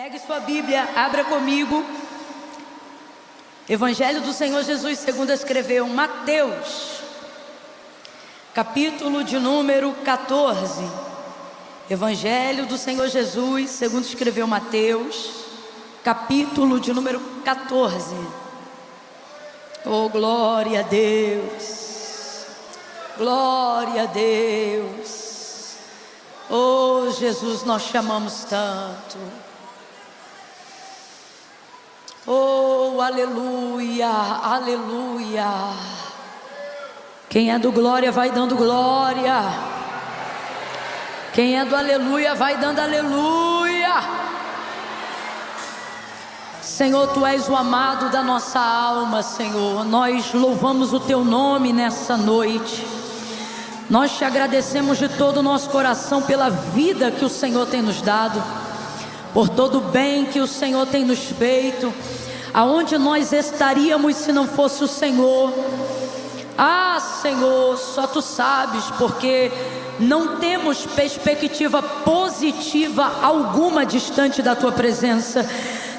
Pegue sua Bíblia, abra comigo. Evangelho do Senhor Jesus segundo escreveu Mateus, capítulo de número 14. Evangelho do Senhor Jesus segundo escreveu Mateus, capítulo de número 14. Oh, glória a Deus, glória a Deus. Oh, Jesus, nós chamamos tanto. Oh, aleluia, aleluia. Quem é do glória vai dando glória. Quem é do aleluia vai dando aleluia. Senhor, Tu és o amado da nossa alma, Senhor. Nós louvamos o Teu nome nessa noite. Nós Te agradecemos de todo o nosso coração pela vida que o Senhor tem nos dado, por todo o bem que o Senhor tem nos feito. Aonde nós estaríamos se não fosse o Senhor? Ah, Senhor, só Tu sabes, porque não temos perspectiva positiva alguma distante da Tua presença.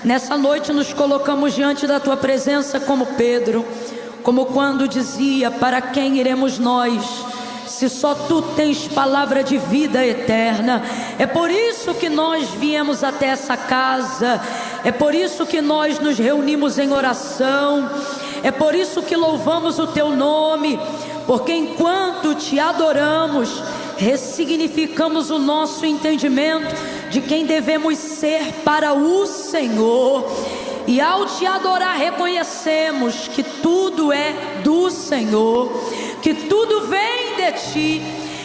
Nessa noite nos colocamos diante da Tua presença como Pedro, como quando dizia: para quem iremos nós, se só Tu tens palavra de vida eterna? É por isso que nós viemos até essa casa, é por isso que nós nos reunimos em oração, é por isso que louvamos o Teu nome, porque enquanto Te adoramos, ressignificamos o nosso entendimento de quem devemos ser para o Senhor. E ao Te adorar, reconhecemos que tudo é do Senhor, que tudo vem de Ti,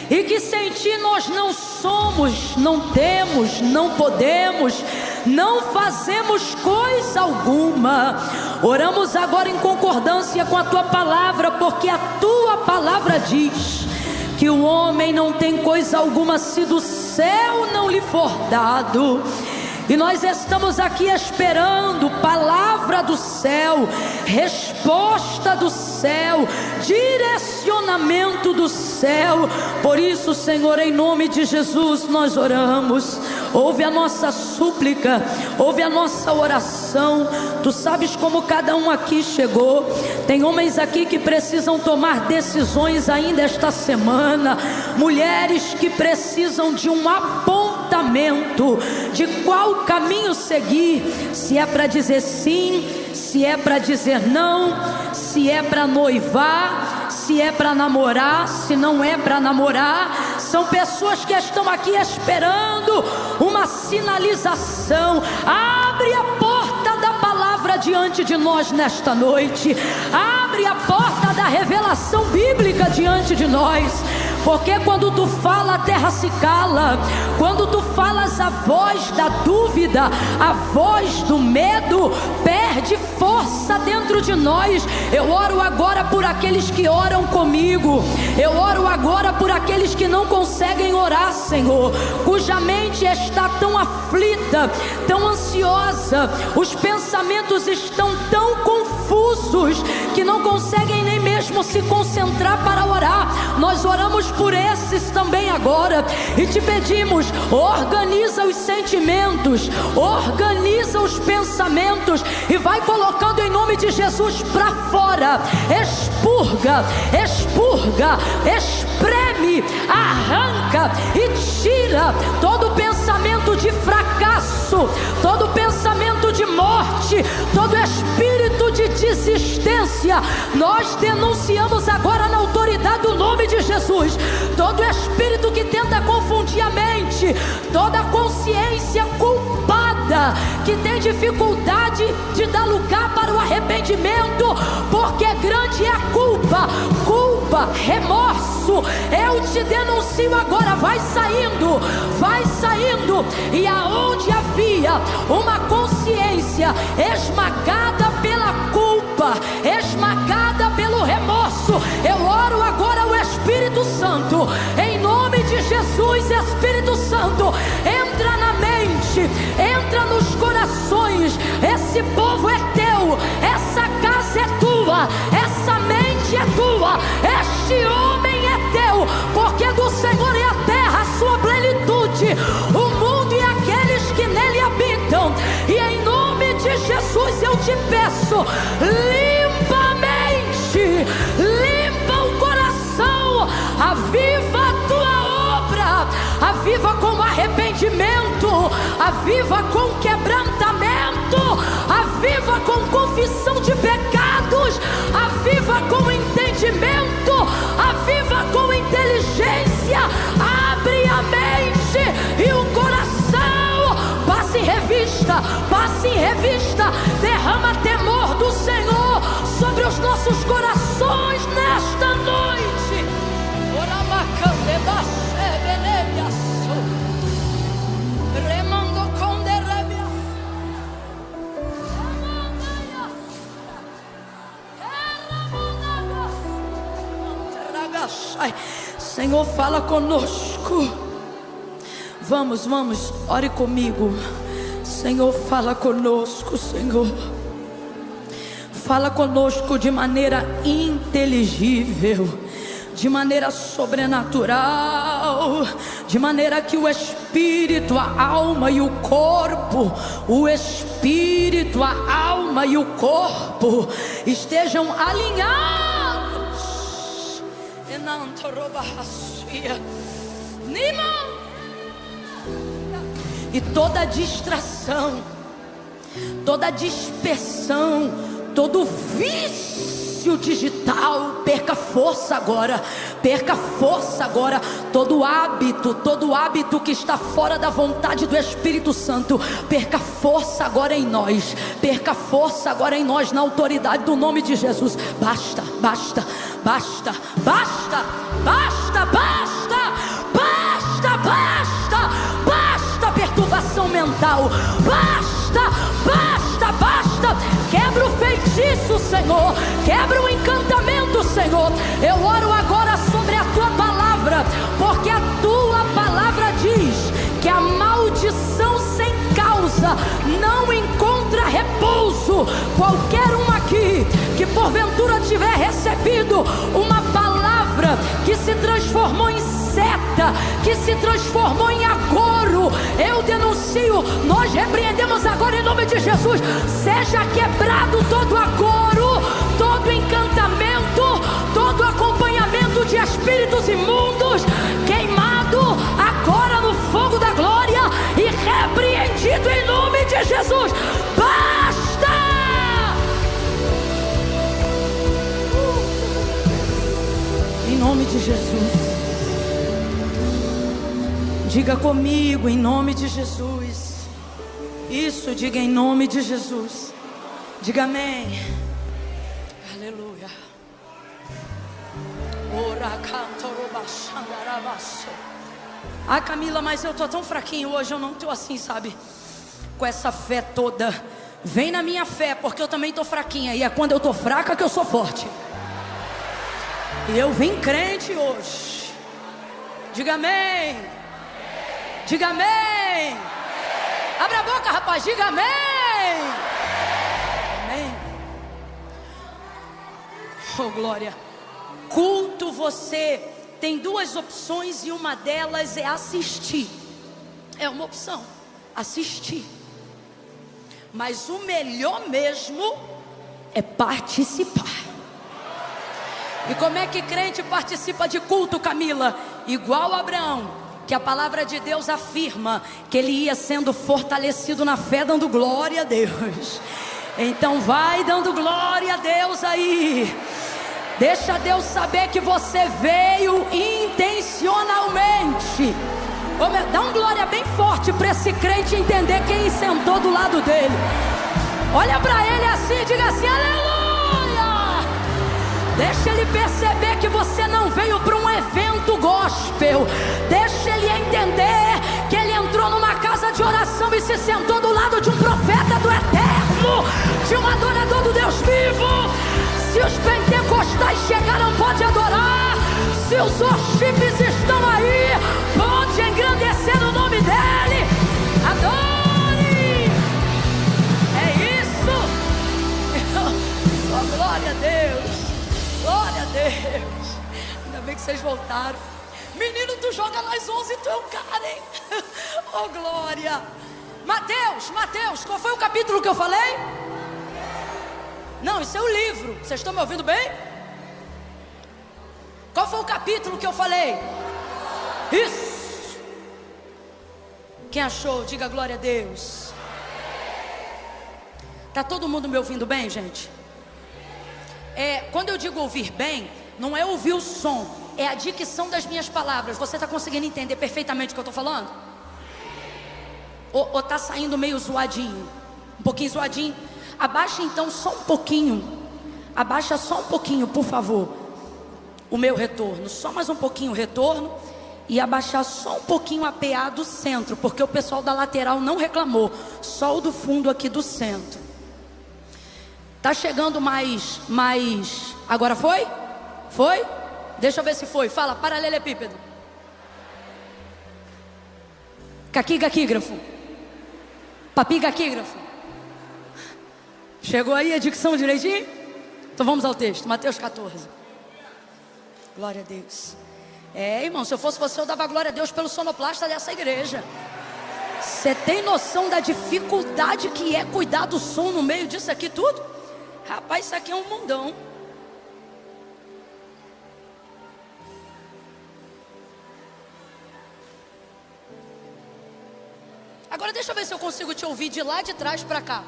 e que sem Ti nós não somos, não temos, não podemos, não fazemos coisa alguma. Oramos agora em concordância com a Tua palavra, porque a Tua palavra diz que o homem não tem coisa alguma se do céu não lhe for dado. E nós estamos aqui esperando palavra do céu, resposta do céu, direcionamento do céu. Por isso, Senhor, em nome de Jesus nós oramos. Ouve a nossa súplica, ouve a nossa oração. Tu sabes como cada um aqui chegou. Tem homens aqui que precisam tomar decisões ainda esta semana, mulheres que precisam de um apontamento de qual caminho seguir, se é para dizer sim, se é para dizer não, se é para noivar, se é para namorar, se não é para namorar. São pessoas que estão aqui esperando uma sinalização. Abre a porta da palavra diante de nós nesta noite, abre a porta da revelação bíblica diante de nós, porque quando Tu fala, a terra se cala. Quando Tu falas, a voz da dúvida, a voz do medo perde força dentro de nós. Eu oro agora por aqueles que oram comigo. Eu oro agora por aqueles que não conseguem orar, Senhor, cuja mente está tão aflita, tão ansiosa, os pensamentos estão tão confusos que não conseguem nem mesmo se concentrar para orar. Nós oramos por esses também agora e Te pedimos: organiza os sentimentos, organiza os pensamentos e vai colocando em nome de Jesus para fora. Expurga, expurga, espreme, arranca e tira todo pensamento de fracasso, todo pensamento de morte, todo espírito de desistência. Nós denunciamos agora na autoridade do nome de Jesus todo espírito que tenta confundir a mente, toda consciência culpada que tem dificuldade de dar lugar para o arrependimento, porque grande é a culpa, culpa, remorso. Eu te denuncio agora, vai saindo, e aonde havia uma consciência esmagada pela culpa, esmagada pelo remorso, eu oro agora ao Espírito Santo, em nome de Jesus. Espírito Santo, entra na mente, entra nos corações. Esse povo é Teu, essa casa é Tua, essa mente é Tua, este homem é Teu, porque do Senhor é a terra, a sua plenitude, o mundo e aqueles que nele habitam. E em nome de Jesus eu te peço, limpa a mente, limpa o coração, aviva a tua obra, aviva com arrependimento, aviva com quebrantamento, aviva com confissão de pecados, aviva com entendimento, aviva com inteligência. Abre a mente e o coração, passe em revista, derrama temor do Senhor sobre os nossos corações nesta noite. Senhor, fala conosco. Vamos, ore comigo. Senhor, fala conosco, Senhor. Fala conosco de maneira inteligível, de maneira sobrenatural, de maneira que o espírito, a alma e o corpo, o espírito, a alma e o corpo estejam alinhados. E toda distração, toda dispersão, todo vício digital, perca força agora, todo hábito que está fora da vontade do Espírito Santo, perca força agora em nós, na autoridade do nome de Jesus. Basta perturbação mental, basta, quebra o feitiço, Senhor, quebra o encantamento, Senhor. Eu oro agora sobre a tua palavra, porque a tua palavra diz que a maldição sem causa não encontra repouso. Qualquer um aqui que porventura tiver recebido uma palavra que se transformou em seta, que se transformou em agouro, eu denuncio, nós repreendemos agora em nome de Jesus. Seja quebrado todo agouro, todo encantamento, todo acompanhamento de espíritos imundos, queimado agora no fogo da glória e repreendido em nome de Jesus. Basta! Em nome de Jesus. Diga comigo, em nome de Jesus. Isso, diga em nome de Jesus. Diga amém. Aleluia. Ah, Camila, mas eu tô tão fraquinho hoje, eu não tô assim, sabe? Com essa fé toda. Vem na minha fé, porque eu também tô fraquinha. E é quando eu tô fraca que eu sou forte. E eu vim crente hoje. Diga amém. Diga amém. Abra a boca, rapaz, diga amém. Amém. Oh, glória. Culto, você tem duas opções e uma delas é assistir. É uma opção, assistir. Mas o melhor mesmo é participar. E como é que crente participa de culto, Camila? Igual a Abraão, que a palavra de Deus afirma que ele ia sendo fortalecido na fé, dando glória a Deus. Então vai dando glória a Deus aí. Deixa Deus saber que você veio intencionalmente. Dá um glória bem forte para esse crente entender quem sentou do lado dele. Olha para ele assim e diga assim: aleluia. Deixa ele perceber que você não veio para um evento gospel. Deixa ele entender que ele entrou numa casa de oração e se sentou do lado de um profeta do eterno, de um adorador do Deus vivo. Se os pentecostais chegaram, pode adorar. Se os worships estão aí, pode engrandecer o nome dele. Adore. É isso. Oh, glória a Deus. Glória a Deus. Ainda bem que vocês voltaram. Menino, tu joga nas 11, tu é o cara, hein? Oh, glória. Mateus, qual foi o capítulo que eu falei? Não, isso é o livro. Vocês estão me ouvindo bem? Qual foi o capítulo que eu falei? Isso. Quem achou, diga glória a Deus. Tá todo mundo me ouvindo bem, gente? Quando eu digo ouvir bem, não é ouvir o som, é a dicção das minhas palavras. Você está conseguindo entender perfeitamente o que eu estou falando? Ou tá saindo meio zoadinho? Um pouquinho zoadinho? Abaixa então só um pouquinho. Abaixa só um pouquinho, por favor, o meu retorno. Só mais um pouquinho o retorno. E abaixar só um pouquinho a PA do centro, porque o pessoal da lateral não reclamou. Só o do fundo aqui do centro. Tá chegando mais. Agora foi? Foi? Deixa eu ver se foi. Fala, paralelepípedo. Caquígrafo. Papigaquígrafo. Chegou aí a dicção direitinho? Então vamos ao texto, Mateus 14. Glória a Deus. Irmão, se eu fosse você, eu dava glória a Deus pelo sonoplasta dessa igreja. Você tem noção da dificuldade que é cuidar do som no meio disso aqui tudo? Rapaz, isso aqui é um mundão. Agora deixa eu ver se eu consigo te ouvir de lá de trás para cá.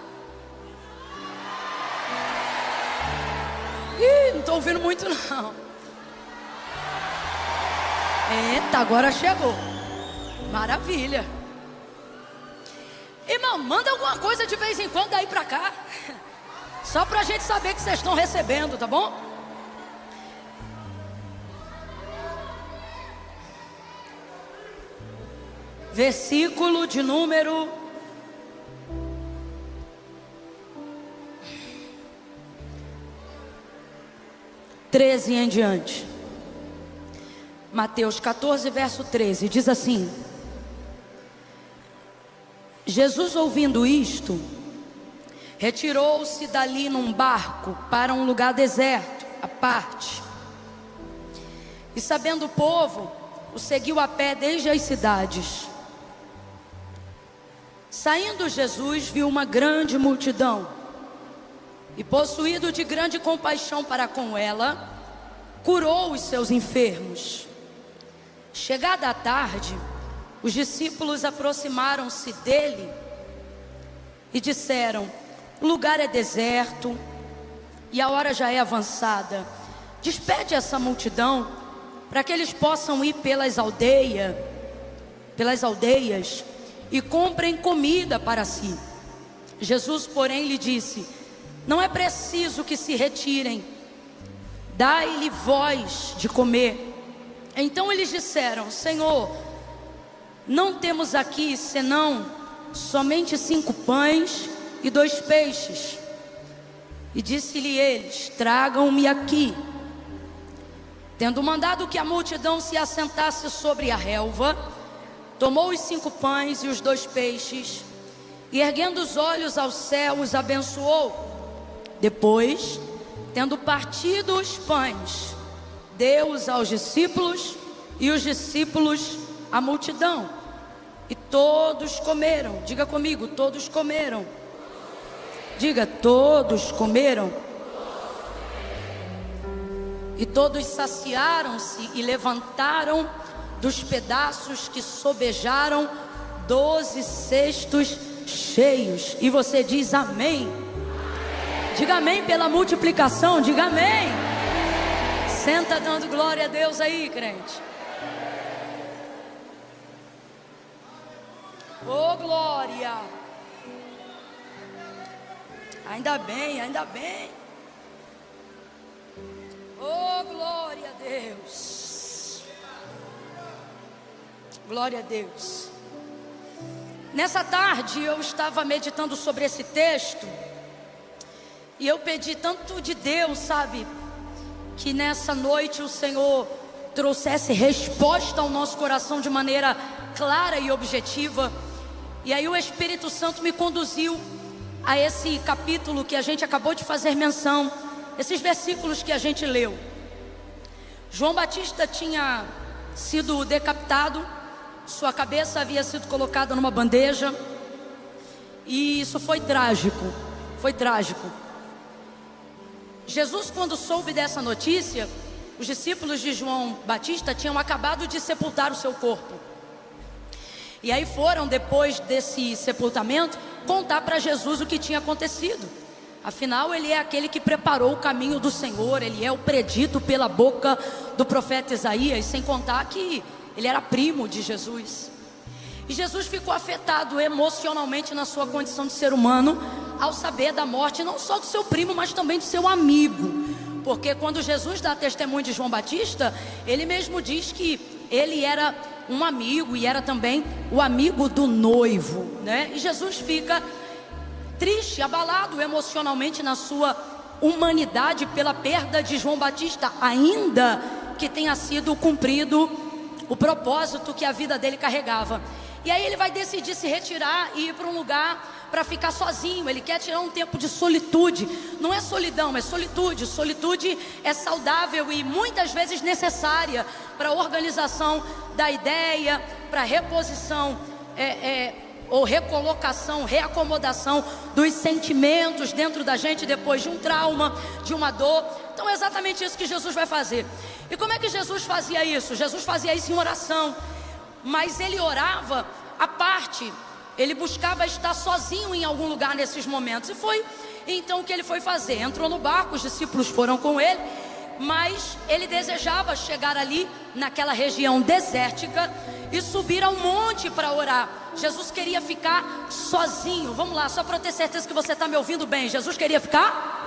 Não estou ouvindo muito não. Eita, agora chegou. Maravilha. Irmão, manda alguma coisa de vez em quando aí para cá. Só para a gente saber que vocês estão recebendo, tá bom? Versículo de número 13 em diante. Mateus 14, verso 13, diz assim: Jesus, ouvindo isto, retirou-se dali num barco para um lugar deserto, à parte. E sabendo o povo, o seguiu a pé desde as cidades. Saindo Jesus, viu uma grande multidão, e possuído de grande compaixão para com ela, curou os seus enfermos. Chegada a tarde, os discípulos aproximaram-se dele e disseram: o lugar é deserto e a hora já é avançada. Despede essa multidão para que eles possam ir pelas aldeias e comprem comida para si. Jesus, porém, lhe disse: não é preciso que se retirem, dai-lhe vós de comer. Então eles disseram: Senhor, não temos aqui senão somente 5 pães e 2 peixes. E disse-lhe eles: tragam-me aqui. Tendo mandado que a multidão se assentasse sobre a relva, tomou os 5 pães e os 2 peixes, e erguendo os olhos ao céu, os abençoou. Depois, tendo partido os pães, deu-os aos discípulos, e os discípulos à multidão. E todos comeram. Diga comigo, todos comeram. Diga, todos comeram. E todos saciaram-se e levantaram dos pedaços que sobejaram 12 cestos cheios. E você diz amém. Diga amém pela multiplicação, diga amém. Senta dando glória a Deus aí, crente. Oh, glória. Ainda bem, ainda bem. Oh, glória a Deus. Glória a Deus. Nessa tarde eu estava meditando sobre esse texto, e eu pedi tanto de Deus, sabe, que nessa noite o Senhor trouxesse resposta ao nosso coração de maneira clara e objetiva. E aí o Espírito Santo me conduziu a esse capítulo que a gente acabou de fazer menção, esses versículos que a gente leu. João Batista tinha sido decapitado, sua cabeça havia sido colocada numa bandeja, E isso foi trágico, foi trágico. Jesus, quando soube dessa notícia, os discípulos de João Batista tinham acabado de sepultar o seu corpo. E aí foram, depois desse sepultamento, contar para Jesus o que tinha acontecido. Afinal, ele é aquele que preparou o caminho do Senhor, ele é o predito pela boca do profeta Isaías, sem contar que ele era primo de Jesus. E Jesus ficou afetado emocionalmente na sua condição de ser humano, ao saber da morte não só do seu primo, mas também do seu amigo. Porque quando Jesus dá testemunho de João Batista, ele mesmo diz que ele era um amigo e era também o amigo do noivo, né? E Jesus fica triste, abalado emocionalmente na sua humanidade pela perda de João Batista, ainda que tenha sido cumprido o propósito que a vida dele carregava. E aí ele vai decidir se retirar e ir para um lugar para ficar sozinho. Ele quer tirar um tempo de solitude. Não é solidão, é solitude. Solitude é saudável e muitas vezes necessária para a organização da ideia, para a reposição ou recolocação, reacomodação dos sentimentos dentro da gente depois de um trauma, de uma dor. Então é exatamente isso que Jesus vai fazer. E como é que Jesus fazia isso? Jesus fazia isso em oração, mas ele orava à parte. Ele buscava estar sozinho em algum lugar nesses momentos. E foi então o que ele foi fazer. Entrou no barco, os discípulos foram com ele, mas ele desejava chegar ali naquela região desértica e subir ao monte para orar. Jesus queria ficar sozinho. Vamos lá, só para eu ter certeza que você está me ouvindo bem. Jesus queria ficar?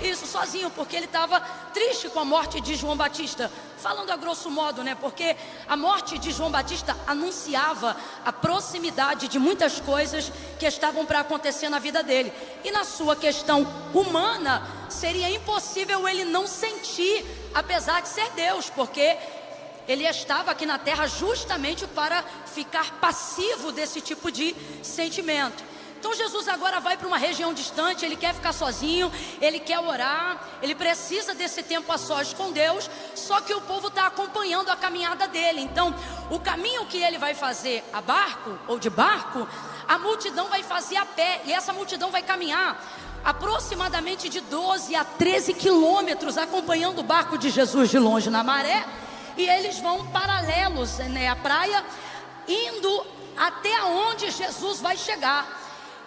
Isso, sozinho, porque ele estava triste com a morte de João Batista. Falando a grosso modo, né? Porque a morte de João Batista anunciava a proximidade de muitas coisas que estavam para acontecer na vida dele. E na sua questão humana, seria impossível ele não sentir, apesar de ser Deus, porque ele estava aqui na terra justamente para ficar passivo desse tipo de sentimento. Então Jesus agora vai para uma região distante, ele quer ficar sozinho, ele quer orar, ele precisa desse tempo a sós com Deus, só que o povo está acompanhando a caminhada dele. Então o caminho que ele vai fazer a barco ou de barco, a multidão vai fazer a pé, e essa multidão vai caminhar aproximadamente de 12 a 13 quilômetros, acompanhando o barco de Jesus de longe na maré, e eles vão paralelos, né, à praia, indo até onde Jesus vai chegar.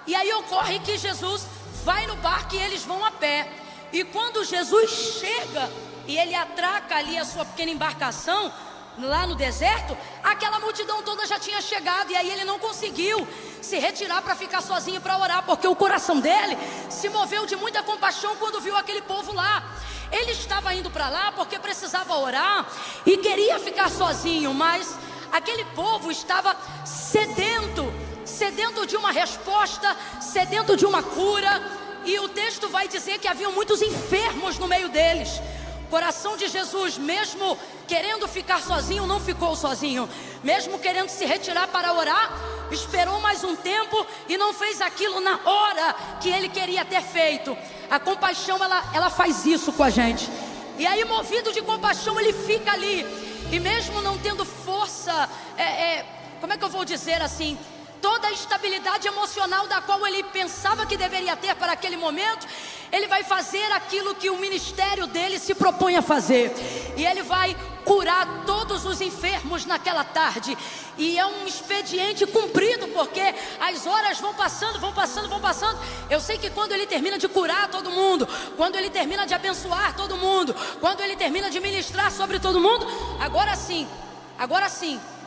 E aí ocorre que Jesus vai no barco e eles vão a pé. E quando Jesus chega e ele atraca ali a sua pequena embarcação lá no deserto, aquela multidão toda já tinha chegado. E aí ele não conseguiu se retirar para ficar sozinho para orar, porque o coração dele se moveu de muita compaixão quando viu aquele povo lá. Ele estava indo para lá porque precisava orar e queria ficar sozinho, mas aquele povo estava sedento de uma resposta, sedento de uma cura. E o texto vai dizer que haviam muitos enfermos no meio deles. O coração de Jesus, mesmo querendo ficar sozinho, não ficou sozinho. Mesmo querendo se retirar para orar, esperou mais um tempo e não fez aquilo na hora que ele queria ter feito. A compaixão, ela faz isso com a gente. E aí, movido de compaixão, ele fica ali. E mesmo não tendo força, como é que eu vou dizer assim, toda a estabilidade emocional da qual ele pensava que deveria ter para aquele momento, ele vai fazer aquilo que o ministério dele se propõe a fazer. E ele vai curar todos os enfermos naquela tarde. E é um expediente cumprido, porque as horas vão passando, vão passando, vão passando. Eu sei que quando ele termina de curar todo mundo, quando ele termina de abençoar todo mundo, quando ele termina de ministrar sobre todo mundo, agora sim,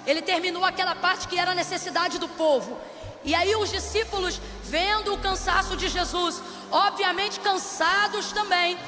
ele terminou aquela parte que era a necessidade do povo. E aí os discípulos, vendo o cansaço de Jesus, obviamente cansados também,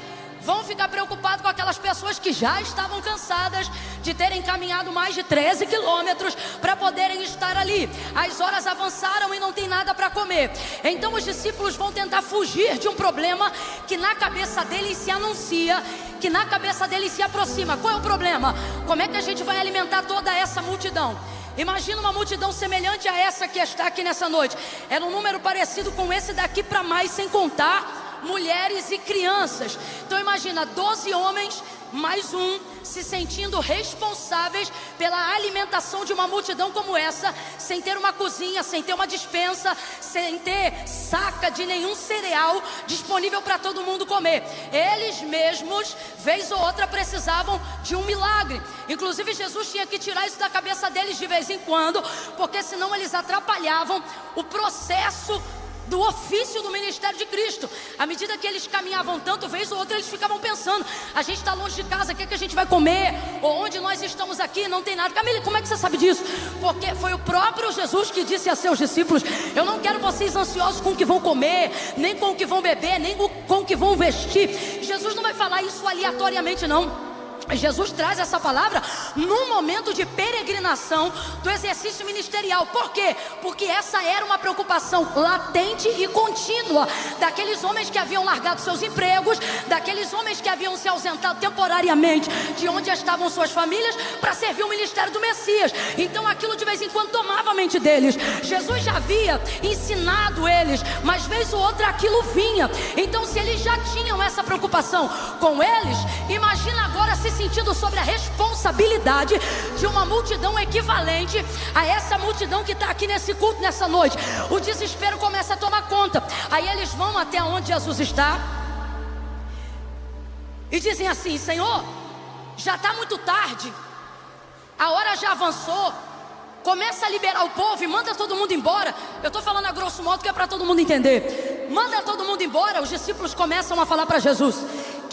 vão ficar preocupados com aquelas pessoas que já estavam cansadas de terem caminhado mais de 13 quilômetros para poderem estar ali. As horas avançaram e não tem nada para comer. Então os discípulos vão tentar fugir de um problema que na cabeça deles se anuncia, que na cabeça deles se aproxima. Qual é o problema? Como é que a gente vai alimentar toda essa multidão? Imagina uma multidão semelhante a essa que está aqui nessa noite. Era um número parecido com esse daqui para mais, sem contar mulheres e crianças. Então imagina 12 homens mais um, se sentindo responsáveis pela alimentação de uma multidão como essa, sem ter uma cozinha, sem ter uma despensa, sem ter saca de nenhum cereal disponível para todo mundo comer. Eles mesmos, vez ou outra, precisavam de um milagre. Inclusive Jesus tinha que tirar isso da cabeça deles de vez em quando, porque senão eles atrapalhavam o processo do ofício do ministério de Cristo. À medida que eles caminhavam tanto, vez ou outra eles ficavam pensando: a gente está longe de casa, o que é que a gente vai comer? Ou onde nós estamos aqui, não tem nada. Camila, como é que você sabe disso? Porque foi o próprio Jesus que disse a seus discípulos: eu não quero vocês ansiosos com o que vão comer, nem com o que vão beber, nem com o que vão vestir. Jesus não vai falar isso aleatoriamente, não. Jesus traz essa palavra num momento de peregrinação do exercício ministerial. Por quê? Porque essa era uma preocupação latente e contínua daqueles homens que haviam largado seus empregos, daqueles homens que haviam se ausentado temporariamente de onde estavam suas famílias para servir o ministério do Messias. Então aquilo de vez em quando tomava a mente deles. Jesus já havia ensinado eles, mas vez ou outra aquilo vinha. Então, se eles já tinham essa preocupação com eles, imagina agora se sentindo sobre a responsabilidade de uma multidão equivalente a essa multidão que está aqui nesse culto nessa noite. O desespero começa a tomar conta. Aí eles vão até onde Jesus está e dizem assim: Senhor, já está muito tarde, a hora já avançou, começa a liberar o povo e manda todo mundo embora. Eu estou falando a grosso modo que é para todo mundo entender. Manda todo mundo embora. Os discípulos começam a falar para Jesus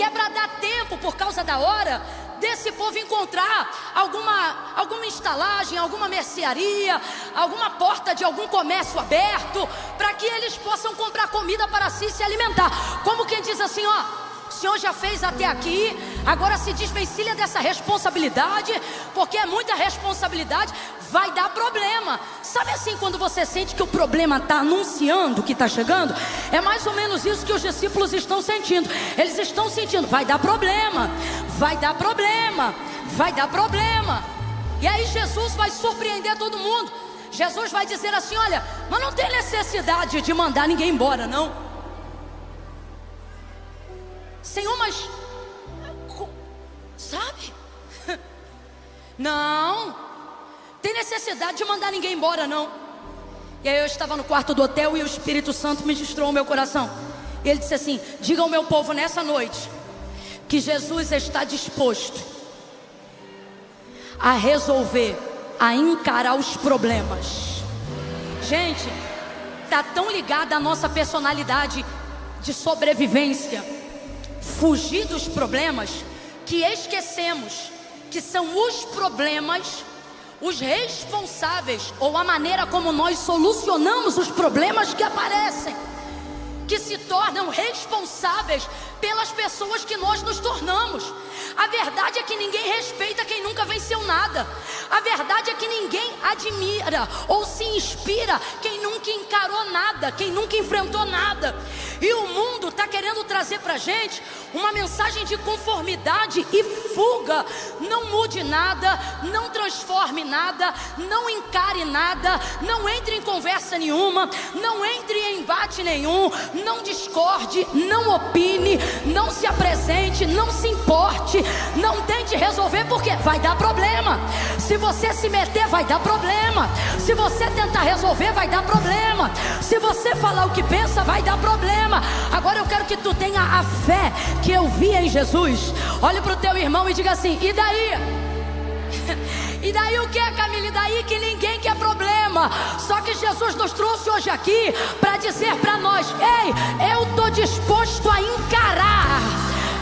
que é para dar tempo, por causa da hora, desse povo encontrar alguma estalagem, alguma mercearia, alguma porta de algum comércio aberto, para que eles possam comprar comida para si e se alimentar. Como quem diz assim: ó, o Senhor já fez até aqui, agora se desvencilha dessa responsabilidade, porque é muita responsabilidade, vai dar problema. Sabe assim, quando você sente que o problema está anunciando que está chegando? É mais ou menos isso que os discípulos estão sentindo. Eles estão sentindo: vai dar problema, vai dar problema, vai dar problema. E aí Jesus vai surpreender todo mundo. Jesus vai dizer assim: olha, mas não tem necessidade de mandar ninguém embora, não. Senhor, mas sabe? Não tem necessidade de mandar ninguém embora, não. E aí eu estava no quarto do hotel e o Espírito Santo ministrou o meu coração. E ele disse assim: diga ao meu povo nessa noite que Jesus está disposto a resolver, a encarar os problemas. Gente, está tão ligada à nossa personalidade de sobrevivência, fugir dos problemas, que esquecemos que são os problemas os responsáveis, ou a maneira como nós solucionamos os problemas que aparecem, que se tornam responsáveis pelas pessoas que nós nos tornamos. A verdade é que ninguém respeita quem nunca venceu nada. A verdade é que ninguém admira ou se inspira quem nunca encarou nada, quem nunca enfrentou nada. E o mundo está querendo trazer para a gente uma mensagem de conformidade e fuga. Não mude nada, não transforme nada, não encare nada, não entre em conversa nenhuma, não entre em embate nenhum, não discorde, não opine, não se apresente, não se importe, não tente resolver, porque vai dar problema. Se você se meter, vai dar problema. Se você tentar resolver, vai dar problema. Se você falar o que pensa, vai dar problema. Agora eu quero que tu tenha a fé que eu vi em Jesus. Olhe para o teu irmão e diga assim: e daí? E daí o que, Camila? E daí que ninguém quer problema. Só que Jesus nos trouxe hoje aqui para dizer para nós: ei, eu estou disposto a encarar.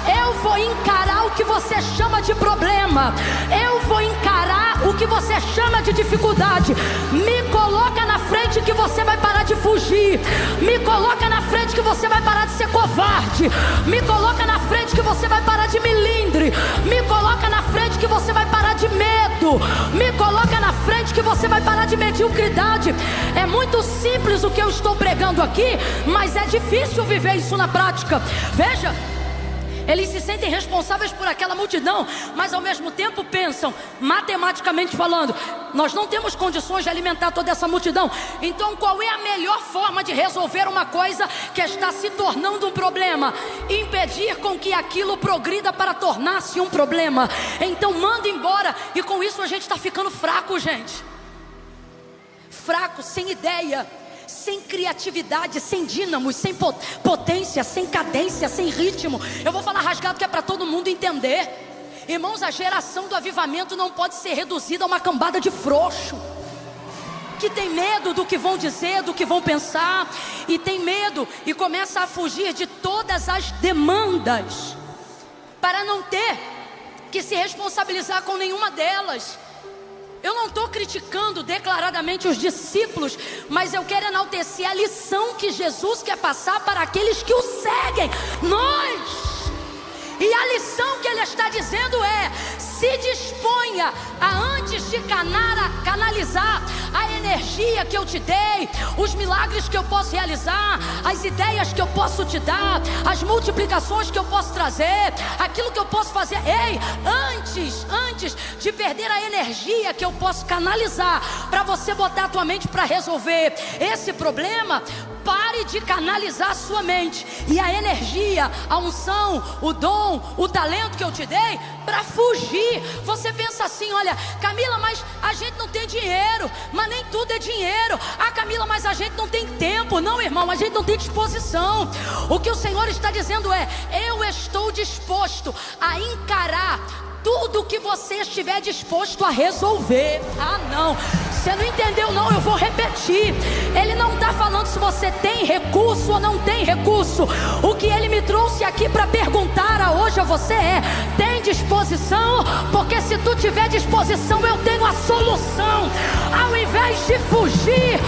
Eu vou encarar o que você chama de problema. Eu vou encarar o que você chama de dificuldade. Me coloca na frente que você vai parar de fugir. Me coloca na frente que você vai parar de ser covarde. Me coloca na frente que você vai parar de milindre. Me coloca na frente que você vai parar de medo. Me coloca na frente que você vai parar de mediocridade. É muito simples o que eu estou pregando aqui, mas é difícil viver isso na prática. Veja, Eles se sentem responsáveis por aquela multidão, mas ao mesmo tempo pensam, matematicamente falando, nós não temos condições de alimentar toda essa multidão. Então qual é a melhor forma de resolver uma coisa que está se tornando um problema? Impedir com que aquilo progrida para tornar-se um problema. Então manda embora. E com isso a gente está ficando fraco, gente. Fraco, sem ideia, sem criatividade, sem dínamos, sem potência, sem cadência, sem ritmo. Eu vou falar rasgado que é para todo mundo entender. Irmãos, a geração do avivamento não pode ser reduzida a uma cambada de frouxo, que tem medo do que vão dizer, do que vão pensar, e tem medo e começa a fugir de todas as demandas, para não ter que se responsabilizar com nenhuma delas. Eu não estou criticando declaradamente os discípulos, mas eu quero enaltecer a lição que Jesus quer passar para aqueles que o seguem, nós. E a lição que ele está dizendo é: se disponha a antes de canalizar a energia que eu te dei, os milagres que eu posso realizar, as ideias que eu posso te dar, as multiplicações que eu posso trazer, aquilo que eu posso fazer. Ei, antes de perder a energia que eu posso canalizar para você botar a tua mente para resolver esse problema, pare de canalizar a sua mente e a energia, a unção, o dom, o talento que eu te dei para fugir. Você pensa assim: olha, Camila, mas a gente não tem dinheiro. Mas nem tudo é dinheiro. Ah, Camila, mas a gente não tem tempo. Não, irmão, a gente não tem disposição. O que o Senhor está dizendo é: eu estou disposto a encarar tudo que você estiver disposto a resolver. Ah, não, você não entendeu não, eu vou repetir. Ele não está falando se você tem recurso ou não tem recurso. O que ele me trouxe aqui para perguntar hoje a você é: tem disposição? Porque se tu tiver disposição, eu tenho a solução. Ao invés de fugir,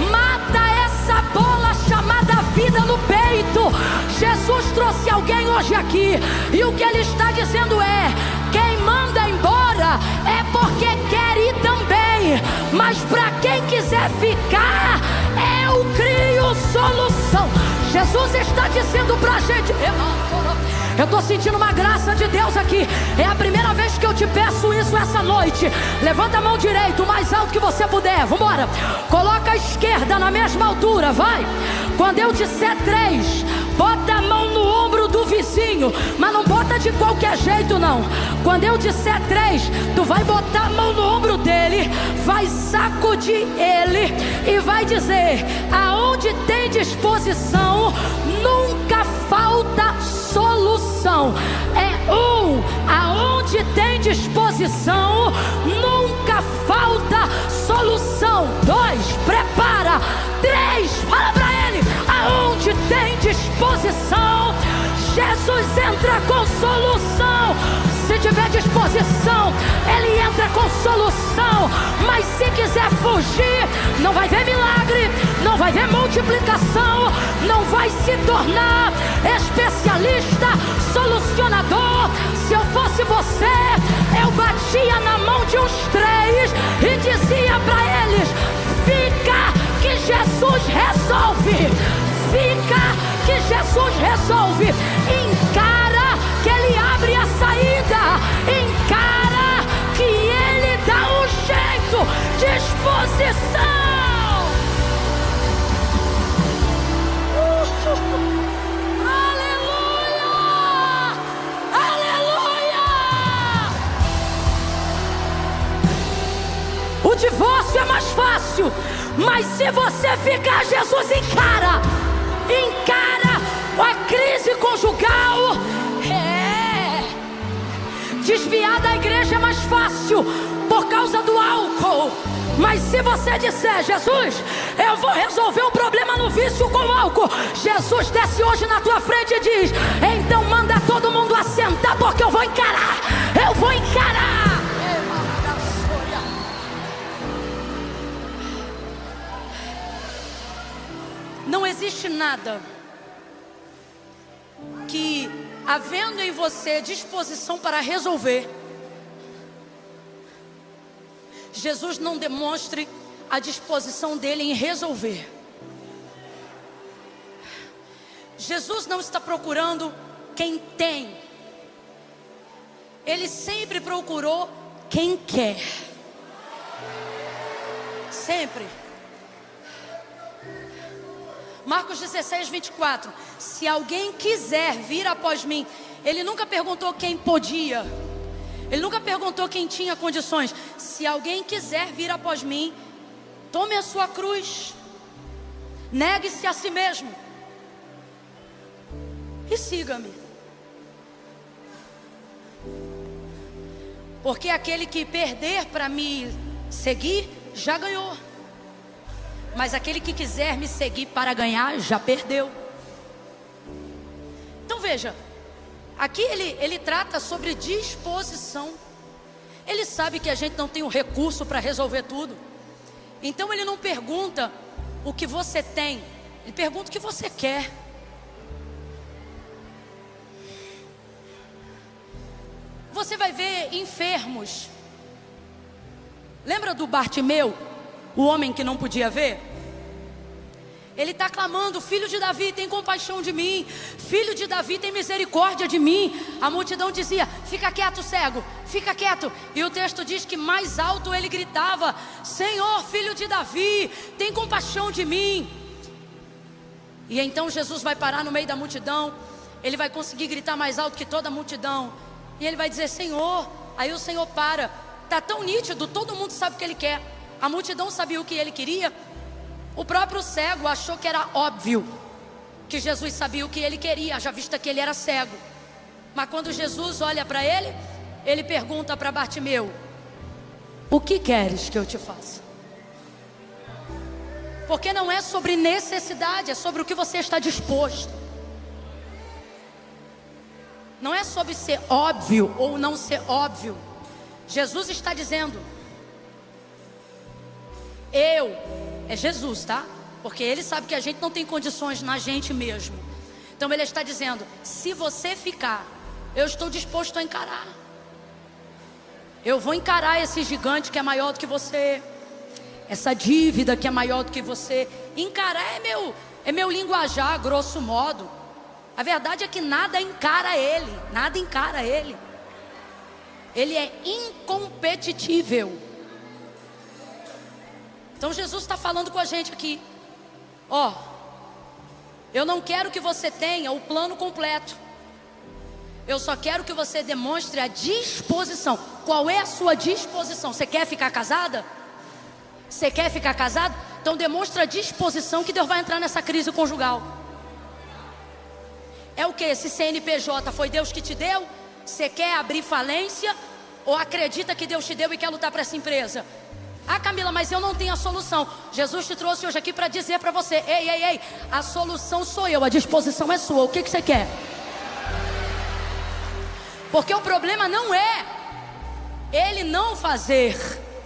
mata essa bola chamada vida no peito. Jesus trouxe alguém hoje aqui, e o que ele está dizendo é: quem manda embora é porque quer ir também, mas para quem quiser ficar, eu crio solução. Jesus está dizendo para a gente, eu estou sentindo uma graça de Deus aqui. É a primeira vez que eu te peço isso essa noite. Levanta a mão direita o mais alto que você puder. Vamos embora. Coloca a esquerda na mesma altura, vai. Quando eu disser 3, bota a mão no ombro do vizinho, mas não bota de qualquer jeito não. Quando eu disser 3, tu vai botar a mão no ombro dele, vai sacudir ele e vai dizer: aonde tem disposição, nunca falta solução. Aonde tem disposição, nunca falta solução. 2, prepara. 3, fala pra ele: aonde tem disposição, Jesus entra com solução. Se tiver disposição, ele entra com solução. Mas se quiser fugir, não vai ver milagre, não vai ver multiplicação, não vai se tornar especialista, solucionador. Se eu fosse você, eu batia na mão de uns 3 e dizia para eles: fica que Jesus resolve. Fica que Jesus resolve. Encara que ele abre a saída. Encara que ele dá um jeito. Disposição. Aleluia! Aleluia! O divórcio é mais fácil, mas se você ficar, Jesus encara a crise conjugal. Desviar da igreja é mais fácil por causa do álcool, mas se você disser: Jesus, eu vou resolver o problema no vício com álcool, Jesus desce hoje na tua frente e diz: então manda todo mundo assentar, porque eu vou encarar. Eu vou encarar. Não existe nada que, havendo em você disposição para resolver, Jesus não demonstre a disposição dele em resolver. Jesus não está procurando quem tem Ele sempre procurou quem quer. Sempre. Marcos 16, 24. Se alguém quiser vir após mim. Ele nunca perguntou quem podia. Ele nunca perguntou quem tinha condições. Se alguém quiser vir após mim, tome a sua cruz. Negue-se a si mesmo. E siga-me. Porque aquele que perder para me seguir, já ganhou. Mas aquele que quiser me seguir para ganhar, já perdeu. Então veja, aqui ele trata sobre disposição. Ele sabe que a gente não tem o recurso para resolver tudo. Então ele não pergunta o que você tem, ele pergunta o que você quer. Você vai ver enfermos. Lembra do Bartimeu, o homem que não podia ver? Ele está clamando: filho de Davi, tem compaixão de mim. Filho de Davi, tem misericórdia de mim. A multidão dizia: fica quieto, cego, fica quieto. E o texto diz que mais alto ele gritava: Senhor, filho de Davi, tem compaixão de mim. E então Jesus vai parar no meio da multidão. Ele vai conseguir gritar mais alto que toda a multidão. E ele vai dizer: Senhor. Aí o Senhor para. Está tão nítido, todo mundo sabe o que ele quer. A multidão sabia o que ele queria. O próprio cego achou que era óbvio que Jesus sabia o que ele queria, já visto que ele era cego. Mas quando Jesus olha para ele, ele pergunta para Bartimeu: o que queres que eu te faça? Porque não é sobre necessidade, é sobre o que você está disposto. Não é sobre ser óbvio ou não ser óbvio. Jesus está dizendo: é Jesus, tá? Porque ele sabe que a gente não tem condições na gente mesmo. Então ele está dizendo: se você ficar, eu estou disposto a encarar. Eu vou encarar esse gigante que é maior do que você, essa dívida que é maior do que você. Encarar é meu linguajar, grosso modo. A verdade é que nada encara ele. Nada encara ele. Ele é incompetitível. Então Jesus está falando com a gente aqui: ó, eu não quero que você tenha o plano completo. Eu só quero que você demonstre a disposição. Qual é a sua disposição? Você quer ficar casada? Você quer ficar casado? Então demonstra a disposição que Deus vai entrar nessa crise conjugal. É o que? Esse CNPJ foi Deus que te deu? Você quer abrir falência? Ou acredita que Deus te deu e quer lutar para essa empresa? Ah, Camila, mas eu não tenho a solução. Jesus te trouxe hoje aqui para dizer para você: ei, a solução sou eu, a disposição é sua. O que você quer? Porque o problema não é ele não fazer,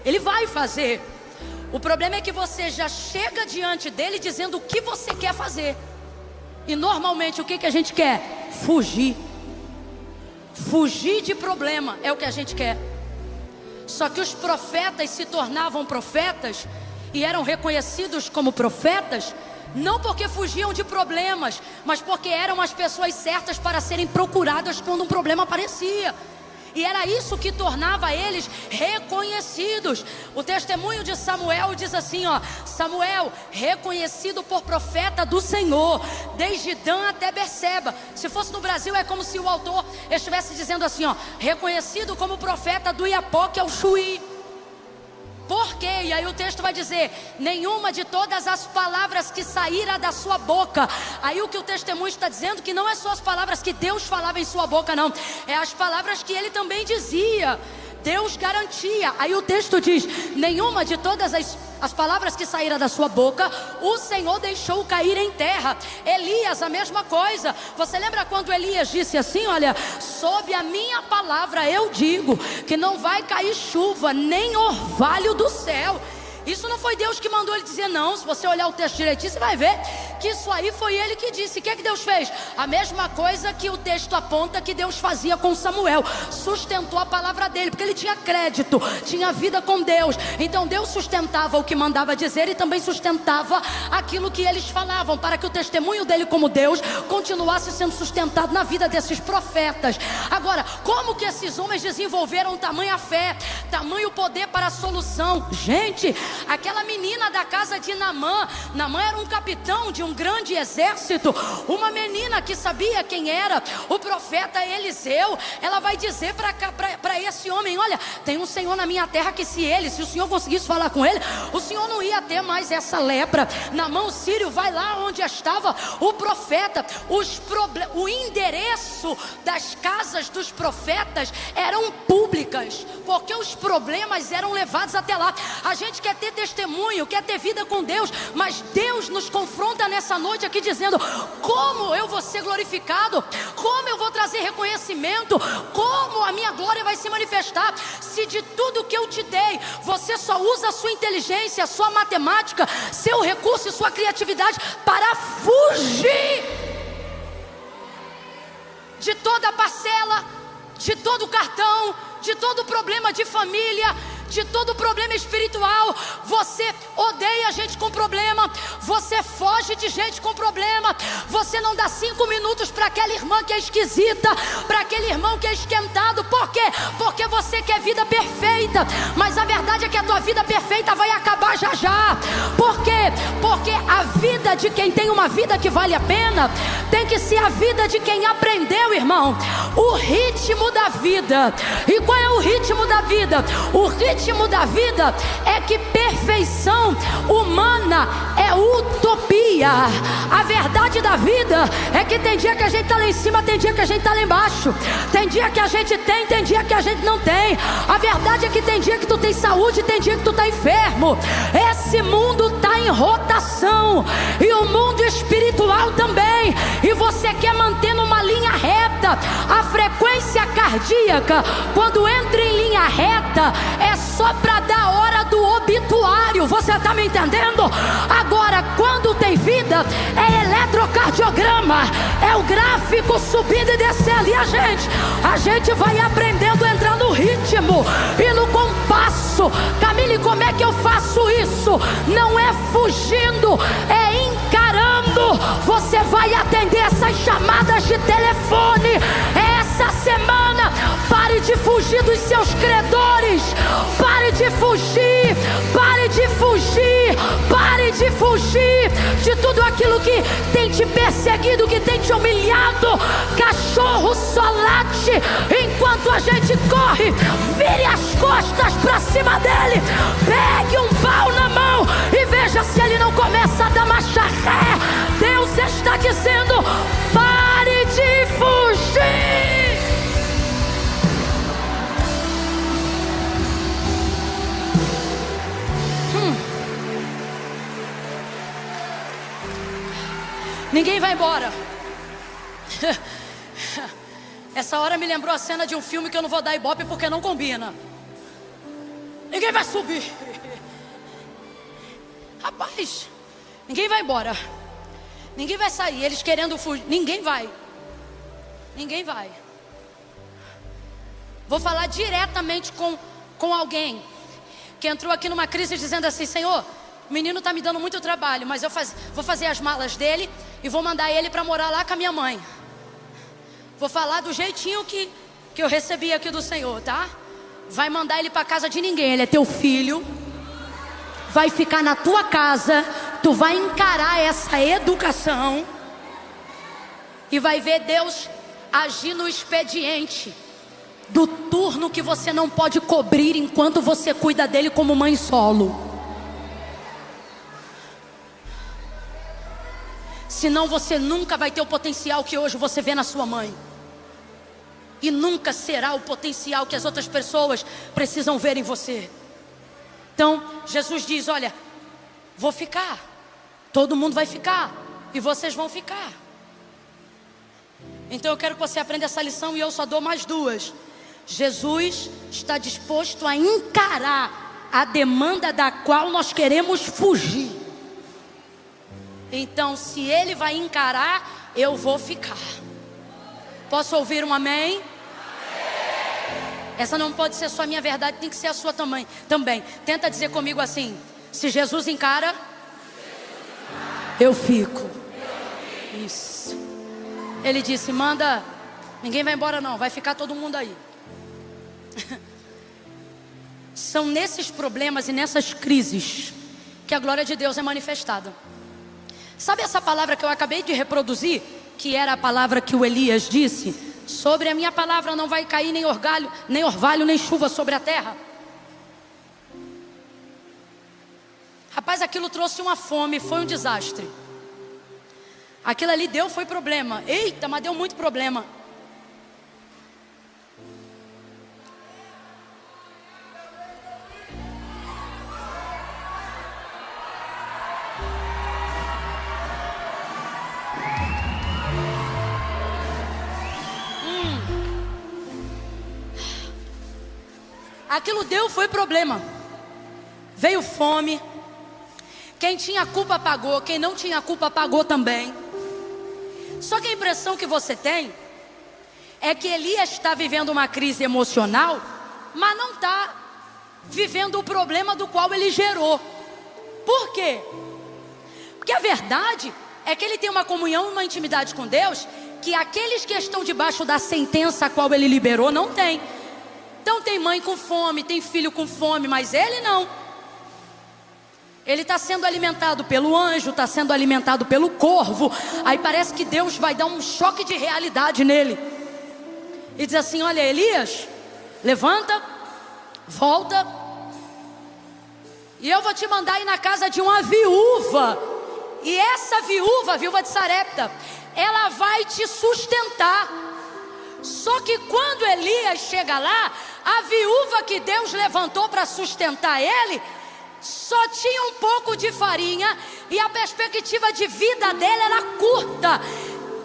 ele vai fazer. O problema é que você já chega diante dele dizendo o que você quer fazer. E normalmente o que a gente quer? Fugir. Fugir de problema é o que a gente quer. Só que os profetas se tornavam profetas e eram reconhecidos como profetas, não porque fugiam de problemas, mas porque eram as pessoas certas para serem procuradas quando um problema aparecia. E era isso que tornava eles reconhecidos. O testemunho de Samuel diz assim, ó: Samuel, reconhecido por profeta do Senhor, desde Dan até Berseba. Se fosse no Brasil, é como se o autor estivesse dizendo assim, ó: reconhecido como profeta do Iapoque ao Chuí. Por quê? E aí o texto vai dizer: nenhuma de todas as palavras que saíram da sua boca. Aí o que o testemunho está dizendo, que não é só as palavras que Deus falava em sua boca, não. É as palavras que ele também dizia. Deus garantia. Aí o texto diz: nenhuma de todas as palavras que saíram da sua boca, o Senhor deixou cair em terra. Elias, a mesma coisa. Você lembra quando Elias disse assim: olha, sob a minha palavra eu digo que não vai cair chuva, nem orvalho do céu. Isso não foi Deus que mandou ele dizer, não. Se você olhar o texto direitinho, você vai ver que isso aí foi ele que disse. O que é que Deus fez? A mesma coisa que o texto aponta que Deus fazia com Samuel. Sustentou a palavra dele, porque ele tinha crédito, tinha vida com Deus. Então Deus sustentava o que mandava dizer e também sustentava aquilo que eles falavam, para que o testemunho dele como Deus continuasse sendo sustentado na vida desses profetas. Agora, como que esses homens desenvolveram tamanha fé, tamanho poder para a solução? Gente, aquela menina da casa de Naamã era um capitão de um grande exército. Uma menina que sabia quem era o profeta Eliseu, ela vai dizer para esse homem: olha, tem um senhor na minha terra que se o senhor conseguisse falar com ele, o senhor não ia ter mais essa lepra. Naamã, o sírio, vai lá onde estava o profeta. O endereço das casas dos profetas eram públicas, porque os problemas eram levados até lá. A gente quer ter testemunho, quer ter vida com Deus, mas Deus nos confronta nessa noite aqui dizendo: como eu vou ser glorificado? Como eu vou trazer reconhecimento? Como a minha glória vai se manifestar? Se de tudo que eu te dei, você só usa a sua inteligência, a sua matemática, seu recurso e sua criatividade para fugir de toda parcela, de todo cartão, de todo problema de família, de todo problema espiritual. Você odeia gente com problema, você foge de gente com problema, você não dá 5 minutos para aquela irmã que é esquisita, para aquele irmão que é esquentado. Por quê? Porque você quer vida perfeita, mas a verdade é que a tua vida perfeita vai acabar já já. Por quê? Porque a vida de quem tem uma vida que vale a pena tem que ser a vida de quem aprendeu, irmão, o ritmo da vida. E qual é o ritmo da vida? O ritmo da vida é que perfeição humana é utopia. A verdade da vida é que tem dia que a gente está lá em cima, tem dia que a gente está lá embaixo, tem dia que a gente tem dia que a gente não tem. A verdade é que tem dia que tu tem saúde, tem dia que tu está enfermo. Esse mundo está em rotação, e o mundo espiritual também, e você quer manter numa linha reta. A frequência cardíaca, quando entra em linha reta, é só para dar a hora do obituário. Você está me entendendo? Agora, quando tem vida, é eletrocardiograma, é o gráfico subindo e descendo. E a gente vai aprendendo a entrar no ritmo e no compasso. Camille, como é que eu faço isso? Não é fugindo, é encarando. Você vai atender essas chamadas de telefone essa semana. Pare de fugir dos seus credores, pare de fugir, pare de fugir, pare de fugir de tudo aquilo que tem te perseguido, que tem te humilhado. Cachorro só late enquanto a gente corre. Vire as costas para cima dele, pegue um pau na mão e veja se ele não começa a dar marcha ré. Deus está dizendo: pare de fugir. Ninguém vai embora. Essa hora me lembrou a cena de um filme que eu não vou dar ibope porque não combina. Ninguém vai subir. Rapaz, ninguém vai embora. Ninguém vai sair. Eles querendo fugir. Ninguém vai. Ninguém vai. Vou falar diretamente com alguém que entrou aqui numa crise dizendo assim: Senhor, o menino está me dando muito trabalho, mas eu vou fazer as malas dele e vou mandar ele para morar lá com a minha mãe. Vou falar do jeitinho que eu recebi aqui do Senhor, tá? Vai mandar ele para casa de ninguém. Ele é teu filho, vai ficar na tua casa. Tu vai encarar essa educação e vai ver Deus agir no expediente do turno que você não pode cobrir enquanto você cuida dele como mãe solo. Senão você nunca vai ter o potencial que hoje você vê na sua mãe, e nunca será o potencial que as outras pessoas precisam ver em você. Então Jesus diz: olha, vou ficar, todo mundo vai ficar, e vocês vão ficar. Então eu quero que você aprenda essa lição, e eu só dou mais duas. Jesus está disposto a encarar a demanda da qual nós queremos fugir. Então, se ele vai encarar, eu vou ficar. Posso ouvir um amém? Essa não pode ser só a minha verdade, tem que ser a sua também. Tenta dizer comigo assim: se Jesus encara, eu fico. Isso. Ele disse: manda, ninguém vai embora não, vai ficar todo mundo aí. São nesses problemas e nessas crises que a glória de Deus é manifestada. Sabe essa palavra que eu acabei de reproduzir, que era a palavra que o Elias disse: sobre a minha palavra não vai cair nem orvalho, nem chuva sobre a terra. Rapaz, aquilo trouxe uma fome, foi um desastre. Aquilo ali foi problema. Eita, mas deu muito problema. Aquilo foi problema. Veio fome. Quem tinha culpa pagou, quem não tinha culpa pagou também. Só que a impressão que você tem é que Elias está vivendo uma crise emocional, mas não está vivendo o problema do qual ele gerou. Por quê? Porque a verdade é que ele tem uma comunhão, uma intimidade com Deus, que aqueles que estão debaixo da sentença a qual ele liberou não tem. Então tem mãe com fome, tem filho com fome, mas ele não. Ele está sendo alimentado pelo anjo, está sendo alimentado pelo corvo. Aí parece que Deus vai dar um choque de realidade nele. E diz assim: olha, Elias, levanta, volta, e eu vou te mandar ir na casa de uma viúva. E essa viúva, a viúva de Sarepta, ela vai te sustentar. Só que quando Elias chega lá, a viúva que Deus levantou para sustentar ele só tinha um pouco de farinha, e a perspectiva de vida dele era curta,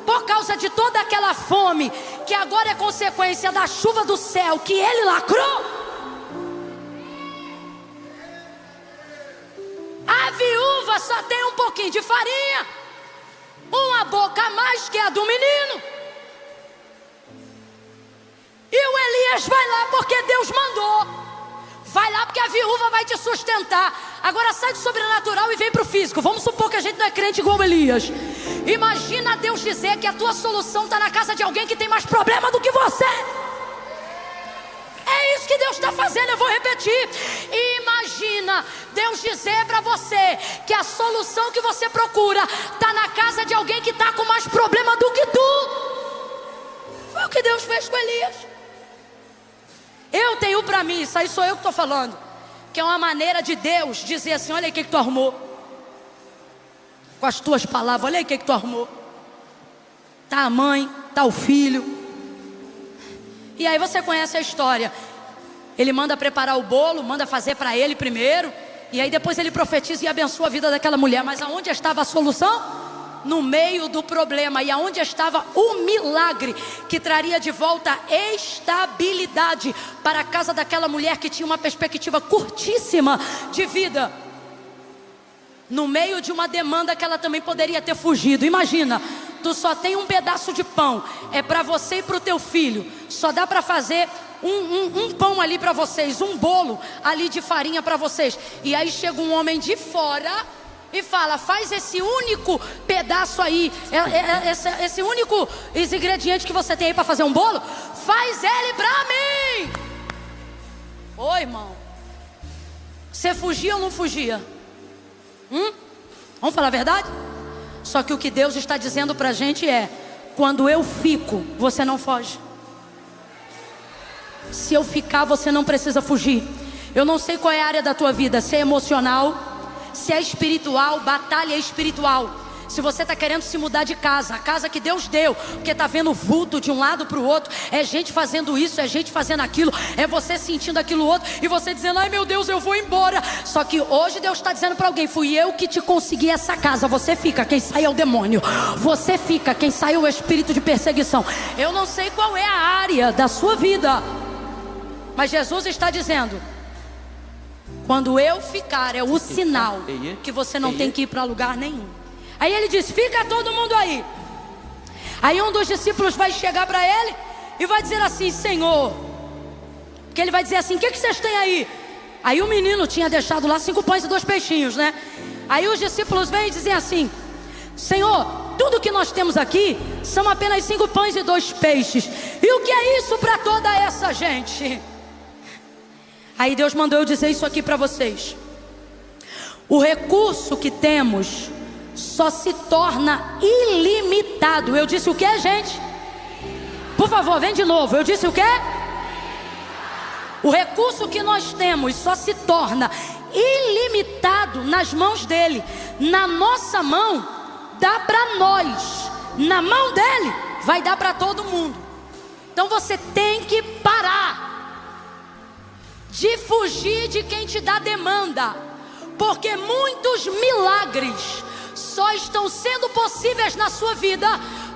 por causa de toda aquela fome, que agora é consequência da chuva do céu que ele lacrou. A viúva só tem um pouquinho de farinha, uma boca a mais que a do menino. E o Elias vai lá porque Deus mandou. Vai lá porque a viúva vai te sustentar. Agora sai do sobrenatural e vem para o físico. Vamos supor que a gente não é crente igual Elias. Imagina Deus dizer que a tua solução está na casa de alguém que tem mais problema do que você. É isso que Deus está fazendo, eu vou repetir. Imagina Deus dizer para você que a solução que você procura está na casa de alguém que está com mais problema do que tu. Foi o que Deus fez com Elias. Eu tenho para mim, isso aí sou eu que estou falando, que é uma maneira de Deus dizer assim: olha aí o que tu arrumou. Com as tuas palavras, olha aí o que tu arrumou. Tá a mãe, tá o filho. E aí você conhece a história. Ele manda preparar o bolo, manda fazer para ele primeiro, e aí depois ele profetiza e abençoa a vida daquela mulher. Mas aonde estava a solução? No meio do problema. E aonde estava o milagre que traria de volta estabilidade para a casa daquela mulher que tinha uma perspectiva curtíssima de vida? No meio de uma demanda que ela também poderia ter fugido. Imagina, tu só tem um pedaço de pão, é para você e para o teu filho. Só dá para fazer um pão ali para vocês, um bolo ali de farinha para vocês. E aí chega um homem de fora e fala: faz esse único pedaço aí, esse único ingrediente que você tem aí para fazer um bolo, faz ele para mim. Ô irmão, você fugia ou não fugia? Vamos falar a verdade? Só que o que Deus está dizendo para a gente é: quando eu fico, você não foge. Se eu ficar, você não precisa fugir. Eu não sei qual é a área da tua vida, se é emocional, se é espiritual, batalha espiritual. Se você está querendo se mudar de casa, a casa que Deus deu, porque está vendo vulto de um lado para o outro, é gente fazendo isso, é gente fazendo aquilo, é você sentindo aquilo outro, e você dizendo: ai meu Deus, eu vou embora. Só que hoje Deus está dizendo para alguém: fui eu que te consegui essa casa. Você fica, quem sai é o demônio. Você fica, quem sai é o espírito de perseguição. Eu não sei qual é a área da sua vida, mas Jesus está dizendo: quando eu ficar, é o sinal que você não tem que ir para lugar nenhum. Aí ele diz: fica todo mundo aí. Aí um dos discípulos vai chegar para ele e vai dizer assim: Senhor, que ele vai dizer assim: o que vocês têm aí? Aí o menino tinha deixado lá 5 pães e 2 peixinhos, né? Aí os discípulos vêm e dizem assim: Senhor, tudo que nós temos aqui são apenas 5 pães e 2 peixes. E o que é isso para toda essa gente? Aí Deus mandou eu dizer isso aqui para vocês: o recurso que temos só se torna ilimitado. Eu disse o que, gente? Por favor, vem de novo. Eu disse o que? O recurso que nós temos só se torna ilimitado nas mãos dele. Na nossa mão dá para nós, na mão dele vai dar para todo mundo. Então você tem que parar de fugir de quem te dá demanda, porque muitos milagres só estão sendo possíveis na sua vida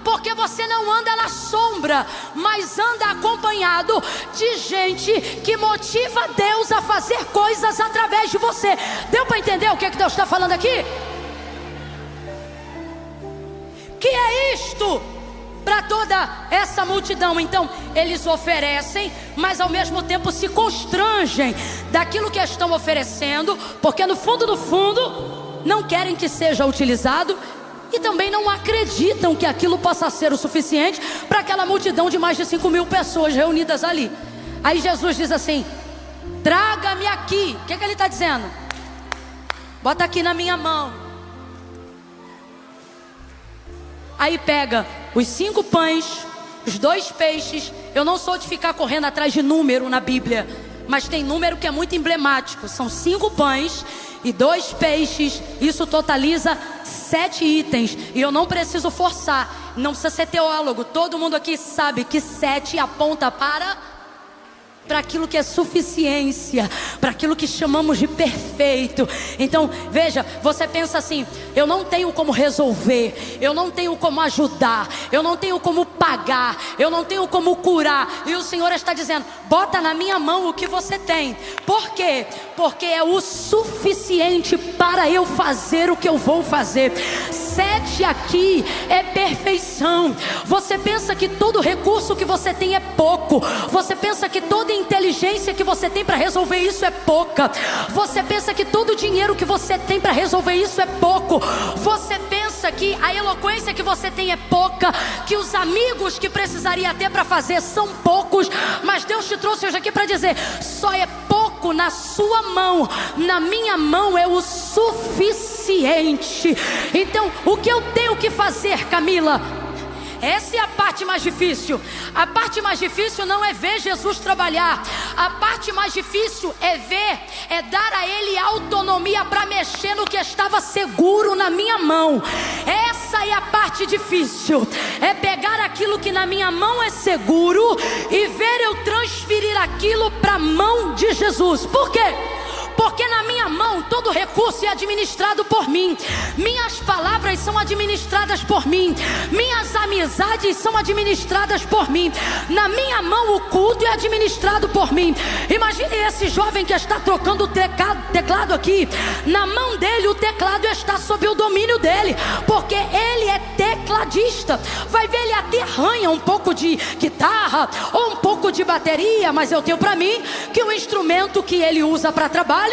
porque você não anda na sombra, mas anda acompanhado de gente que motiva Deus a fazer coisas através de você. Deu para entender o que Deus está falando aqui? Que é isto para toda essa multidão. Então eles oferecem, mas ao mesmo tempo se constrangem daquilo que estão oferecendo, porque no fundo não querem que seja utilizado e também não acreditam que aquilo possa ser o suficiente para aquela multidão de mais de 5.000 pessoas reunidas ali. Aí Jesus diz assim: traga-me aqui. O que ele está dizendo? Bota aqui na minha mão. Aí pega os 5 pães, os 2 peixes. Eu não sou de ficar correndo atrás de número na Bíblia, mas tem número que é muito emblemático. São 5 pães e 2 peixes. Isso totaliza 7 itens. E eu não preciso forçar, não precisa ser teólogo. Todo mundo aqui sabe que 7 aponta para aquilo que é suficiência, para aquilo que chamamos de perfeito. Então veja, você pensa assim: eu não tenho como resolver, eu não tenho como ajudar, eu não tenho como pagar, eu não tenho como curar. E o Senhor está dizendo: bota na minha mão o que você tem. Por quê? Porque é o suficiente para eu fazer o que eu vou fazer. 7 aqui é perfeição. Você pensa que todo recurso que você tem é pouco. Você pensa que toda inteligência que você tem para resolver isso é pouca. Você pensa que todo o dinheiro que você tem para resolver isso é pouco. Você pensa que a eloquência que você tem é pouca, que os amigos que precisaria ter para fazer são poucos. Mas Deus te trouxe hoje aqui para dizer: só é pouco na sua mão, na minha mão é o suficiente. Então o que eu tenho que fazer, Camila? Essa é a parte mais difícil. A parte mais difícil não é ver Jesus trabalhar. A parte mais difícil é dar a Ele autonomia para mexer no que estava seguro na minha mão. Essa é a parte difícil. É pegar aquilo que na minha mão é seguro e ver eu transferir aquilo para a mão de Jesus. Por quê? Porque na minha mão todo recurso é administrado por mim. Minhas palavras são administradas por mim. Minhas amizades são administradas por mim. Na minha mão o culto é administrado por mim. Imagine esse jovem que está trocando o teclado aqui. Na mão dele o teclado está sob o domínio dele, porque ele é tecladista. Vai ver, ele até arranha um pouco de guitarra ou um pouco de bateria, mas eu tenho para mim que o instrumento que ele usa para trabalho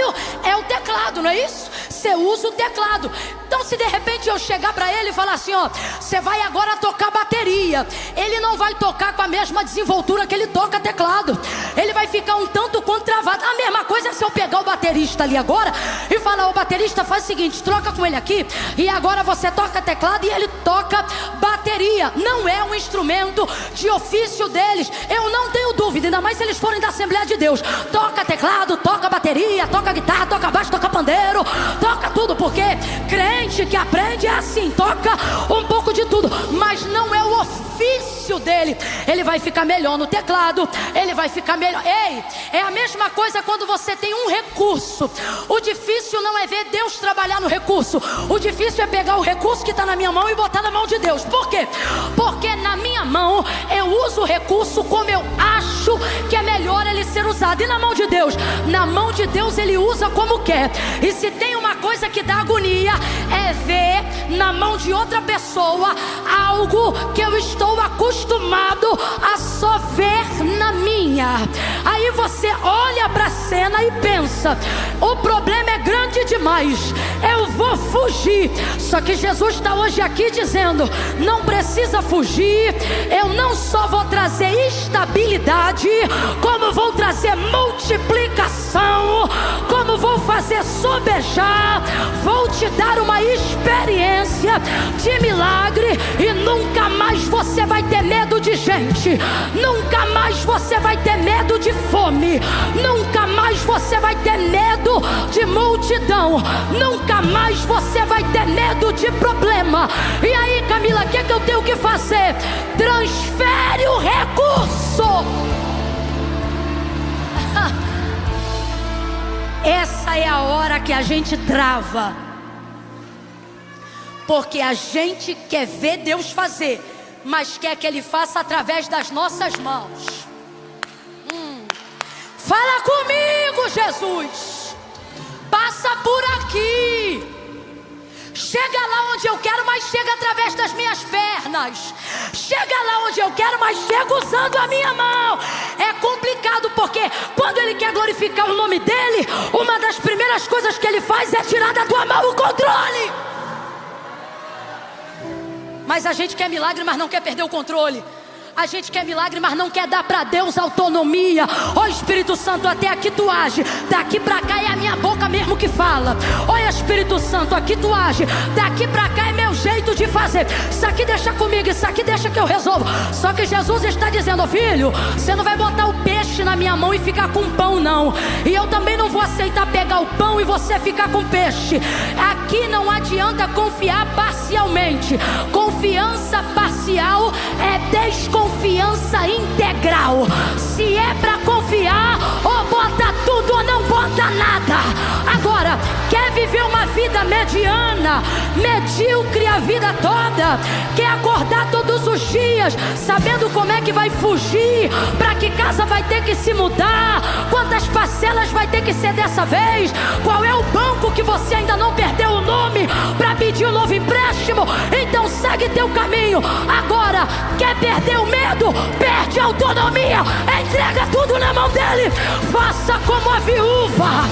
é o teclado, não é isso? Você usa o teclado. Então se de repente eu chegar para ele e falar assim: ó, você vai agora tocar bateria, ele não vai tocar com a mesma desenvoltura que ele toca teclado. Ele vai ficar um tanto quanto travado. A mesma coisa é se eu pegar o baterista ali agora e falar: ô baterista, faz o seguinte, troca com ele aqui, e agora você toca teclado e ele toca bateria. Não é um instrumento de ofício deles. Eu não tenho dúvida, ainda mais se eles forem da Assembleia de Deus. Toca teclado, toca bateria, toca guitarra, toca baixo, toca pandeiro, toca tudo, porque crente que aprende é assim, toca um pouco de tudo, mas não é o ofício dele. Ele vai ficar melhor no teclado, ele vai ficar melhor. Ei, é a mesma coisa quando você tem um recurso. O difícil não é ver Deus trabalhar no recurso. O difícil é pegar o recurso que está na minha mão e botar na mão de Deus. Por quê? Porque na minha mão eu uso o recurso como eu acho que é melhor ele ser usado. E na mão de Deus? Na mão de Deus ele usa como quer. E se tem uma coisa que dá agonia, é ver na mão de outra pessoa algo que eu estou acostumado a só ver na minha. Aí você olha para a cena e pensa: o problema é grande demais, eu vou fugir. Só que Jesus está hoje aqui dizendo: não precisa fugir. Eu não só vou trazer estabilidade, como vou trazer multiplicação, como vou fazer sobejar. Vou te dar uma experiência de milagre, e nunca mais você vai ter medo de gente, nunca mais você vai ter medo de fome, nunca mais você vai ter medo de multidão, nunca mais você vai ter medo de problema. E aí, Camila, o que é que eu tenho que fazer? Transfere o recurso. Essa é a hora que a gente trava, porque a gente quer ver Deus fazer, mas quer que Ele faça através das nossas mãos. Fala comigo, Jesus. Passa por aqui. Chega lá onde eu quero, mas chega através das minhas pernas. Chega lá onde eu quero, mas chega usando a minha mão. É complicado, porque quando Ele quer glorificar o nome dEle, uma das primeiras coisas que Ele faz é tirar da tua mão o controle. Mas a gente quer milagre, mas não quer perder o controle. A gente quer milagre, mas não quer dar para Deus autonomia. Ó Espírito Santo, até aqui tu age, daqui para cá é a minha boca mesmo que fala. Olha, Espírito Santo, aqui tu age, daqui para cá é meu jeito de fazer. Isso aqui deixa comigo, isso aqui deixa que eu resolvo. Só que Jesus está dizendo: filho, você não vai botar o peixe na minha mão e ficar com pão, não. E eu também não vou aceitar pegar o pão e você ficar com peixe. Aqui não adianta confiar parcialmente. Confiança parcial é desconfiança integral. Se é pra confiar, ou bota tudo ou não bota nada. Agora, quer viver uma vida mediana, medíocre a vida toda? Quer acordar todos os dias sabendo como é que vai fugir? Pra que casa vai ter que se mudar? Quantas parcelas vai ter que ser dessa vez? Qual é o banco que você ainda não perdeu o nome pra pedir um novo empréstimo? Então segue teu caminho. Agora, quer perder o medo? Perde a autonomia. Entrega tudo na mão dele. Faça como a viúva.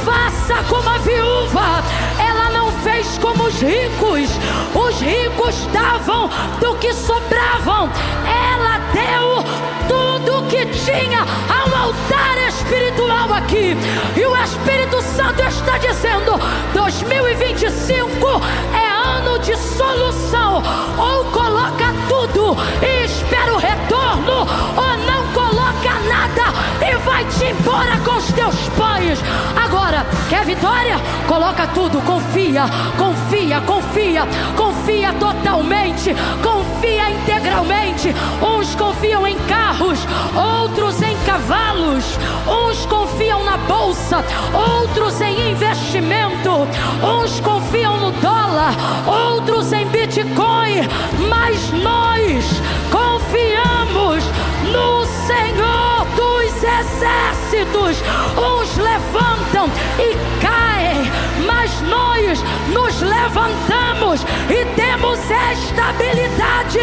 Faça como a viúva. Ela não fez como os ricos. Os ricos davam do que sobravam. Ela deu tudo que tinha a um altar espiritual aqui. E o Espírito Santo está dizendo: 2025 é ano de solução. Ou coloca tudo e espera o retorno, ou não coloca nada e vai-te embora com os teus pais. Agora, quer vitória? Coloca tudo, confia, confia, confia, confia totalmente, confia integralmente. Uns confiam em carros, outros em cavalos, uns confiam na bolsa, outros em investimento, uns confiam no dólar, outros em Bitcoin, mas nós confiamos no Senhor dos exércitos. Uns levantam e caem, mas nós nos levantamos e temos estabilidade.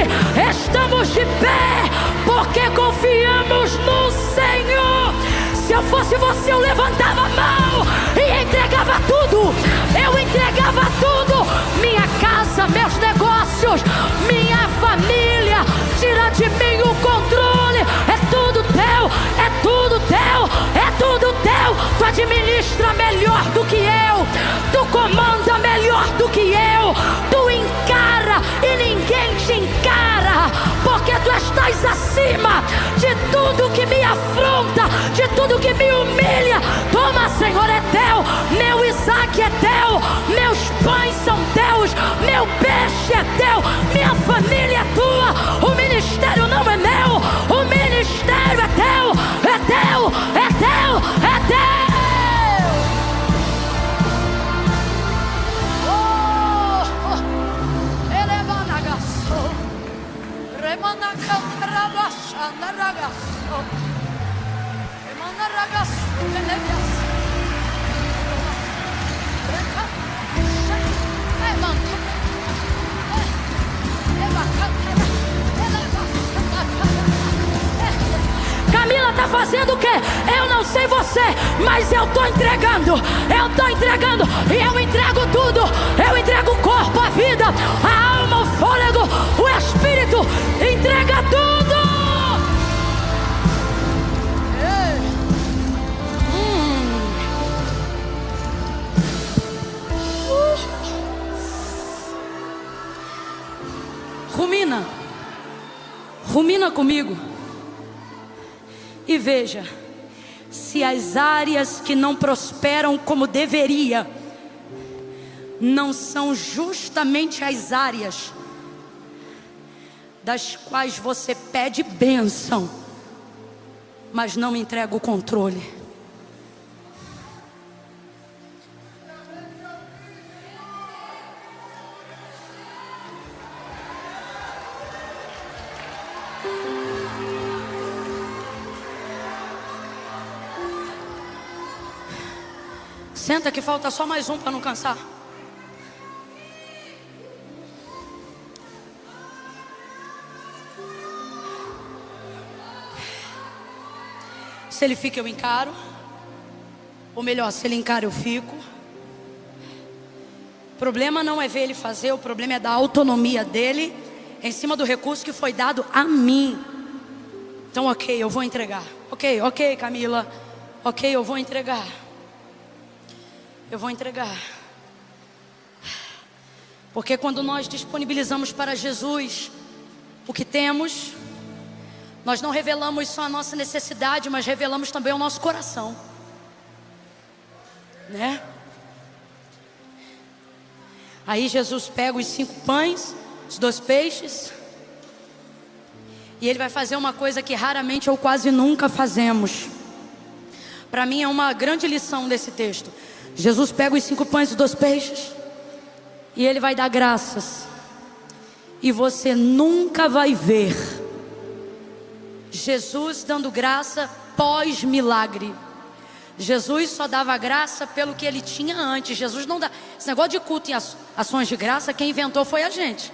Estamos de pé porque confiamos no Senhor. Se eu fosse você, eu levantava a mão e entregava tudo. Eu entregava tudo. Minha casa, meus negócios, minha família. Tira de mim o controle. É tudo teu, é tudo teu, é tudo teu. Tu administra melhor do que eu. Tu comanda melhor do que eu. Tu encara e ninguém te encara, porque tu estás acima de tudo que me afronta, de tudo que me humilha. Toma, Senhor, é teu. Meu Isaac é teu, meus pães são teus, meu peixe é teu, minha família é tua. O ministério não é meu, o ministério é teu, é teu, é teu, é teu. Oh, oh. Camila está fazendo o quê? Eu não sei você, mas eu estou entregando. E eu entrego tudo. Eu entrego o corpo, a vida, a alma, o fôlego, o espírito. Entrega tudo. Rumina comigo. E veja, se as áreas que não prosperam como deveria, não são justamente as áreas das quais você pede bênção, mas não entrega o controle. Senta que falta só mais um para não cansar. Se ele fica, eu encaro. Ou melhor, se ele encara, eu fico. O problema não é ver ele fazer, o problema é da autonomia dele em cima do recurso que foi dado a mim. Então, ok, eu vou entregar. Ok, Camila. Ok, eu vou entregar. Eu vou entregar. Porque quando nós disponibilizamos para Jesus o que temos, nós não revelamos só a nossa necessidade, mas revelamos também o nosso coração, né? Aí Jesus pega os 5 pães, os 2 peixes, e ele vai fazer uma coisa que raramente ou quase nunca fazemos. Para mim é uma grande lição desse texto. Jesus pega os 5 pães e 2 peixes, e ele vai dar graças. E você nunca vai ver Jesus dando graça pós-milagre. Jesus só dava graça pelo que ele tinha antes. Jesus não dá. Esse negócio de culto em ações de graça, quem inventou foi a gente.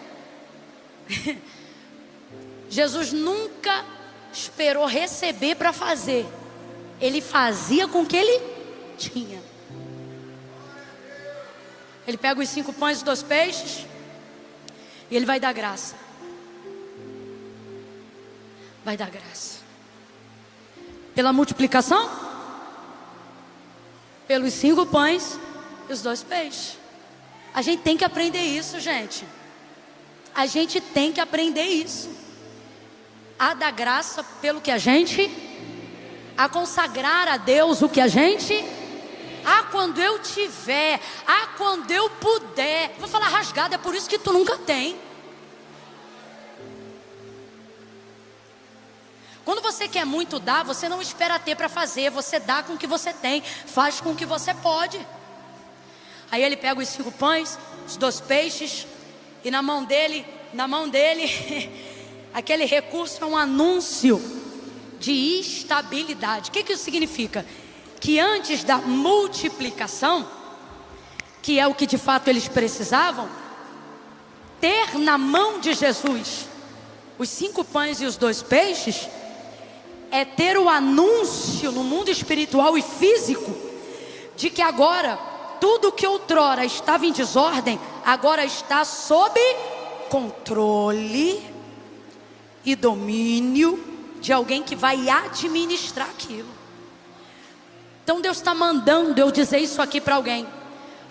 Jesus nunca esperou receber para fazer. Ele fazia com o que ele tinha. Ele pega os 5 pães e 2 peixes, e ele vai dar graça. Vai dar graça. Pela multiplicação, pelos 5 pães e os 2 peixes. A gente tem que aprender isso, gente. A gente tem que aprender isso. A dar graça pelo que a gente, a consagrar a Deus o que a gente, quando eu tiver, quando eu puder. Vou falar rasgado, é por isso que tu nunca tem. Quando você quer muito dar, você não espera ter para fazer. Você dá com o que você tem, faz com o que você pode. Aí ele pega os 5 pães, os 2 peixes, e na mão dele, aquele recurso é um anúncio de estabilidade. O que isso significa? Que antes da multiplicação, que é o que de fato eles precisavam, ter na mão de Jesus os 5 pães e os 2 peixes, é ter o anúncio no mundo espiritual e físico, de que agora, tudo que outrora estava em desordem, agora está sob controle e domínio de alguém que vai administrar aquilo. Então Deus está mandando eu dizer isso aqui para alguém.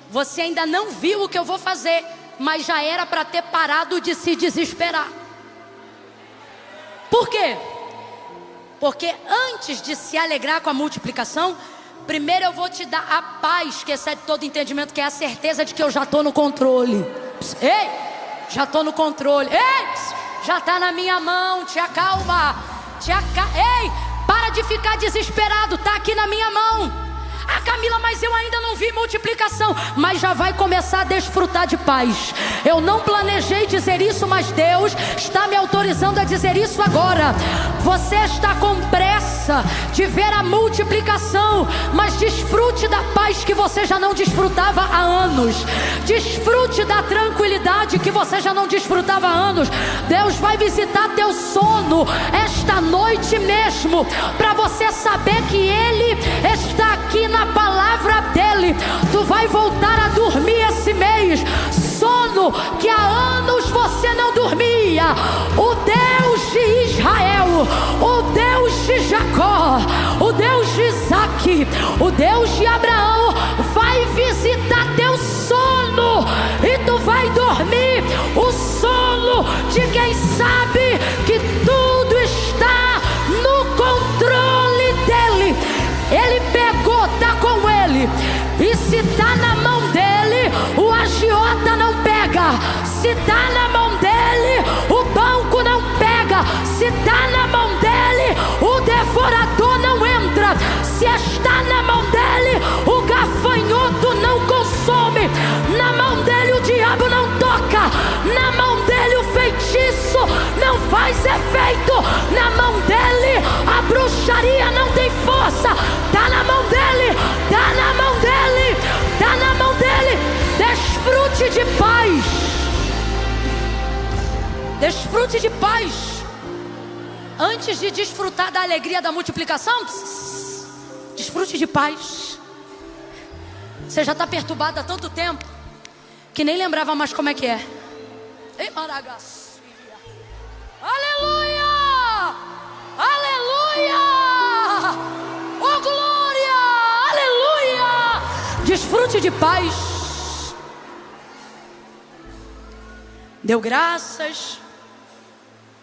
Você ainda não viu o que eu vou fazer, mas já era para ter parado de se desesperar. Por quê? Porque antes de se alegrar com a multiplicação, primeiro eu vou te dar a paz que excede todo entendimento, que é a certeza de que eu já estou no controle. Ei, já estou no controle. Ei, já está na minha mão. Te acalma. Ei, para de ficar desesperado. Está aqui na minha mão. Ah, Camila, mas eu ainda não vi multiplicação. Mas já vai começar a desfrutar de paz. Eu não planejei dizer isso, mas Deus está me autorizando a dizer isso agora. Você está com pressa de ver a multiplicação, mas desfrute da paz que você já não desfrutava há anos. Desfrute da tranquilidade que você já não desfrutava há anos. Deus vai visitar teu sono esta noite mesmo, para você saber que Ele está aqui na palavra dEle. Tu vai voltar a dormir esse mês, sono que há anos você não dormia. O Deus de Israel, o Deus de Jacó, o Deus de Isaac, o Deus de Abraão vai visitar teu sono, e tu vai dormir o sono de quem sabe que tudo está no controle dEle. Ele pegou, tá com Ele, e se tá na mão dEle, o agiota não pega. Se tá na mão dEle, o banco não pega. Se tá na mão dEle, o devorador não entra. Se está na mão dEle, o gafanhoto não consome. Na mão dEle o diabo não toca. Na mão dEle o feitiço não faz efeito. Na mão dEle a bruxaria não tem força. Tá na mão dEle, tá na mão dEle, tá na mão dEle. Desfrute de paz. Desfrute de paz. Antes de desfrutar da alegria da multiplicação, desfrute de paz. Você já está perturbado há tanto tempo que nem lembrava mais como é que é. Ei, Maragacia. Aleluia! Aleluia! Oh, glória! Aleluia! Desfrute de paz. Deu graças.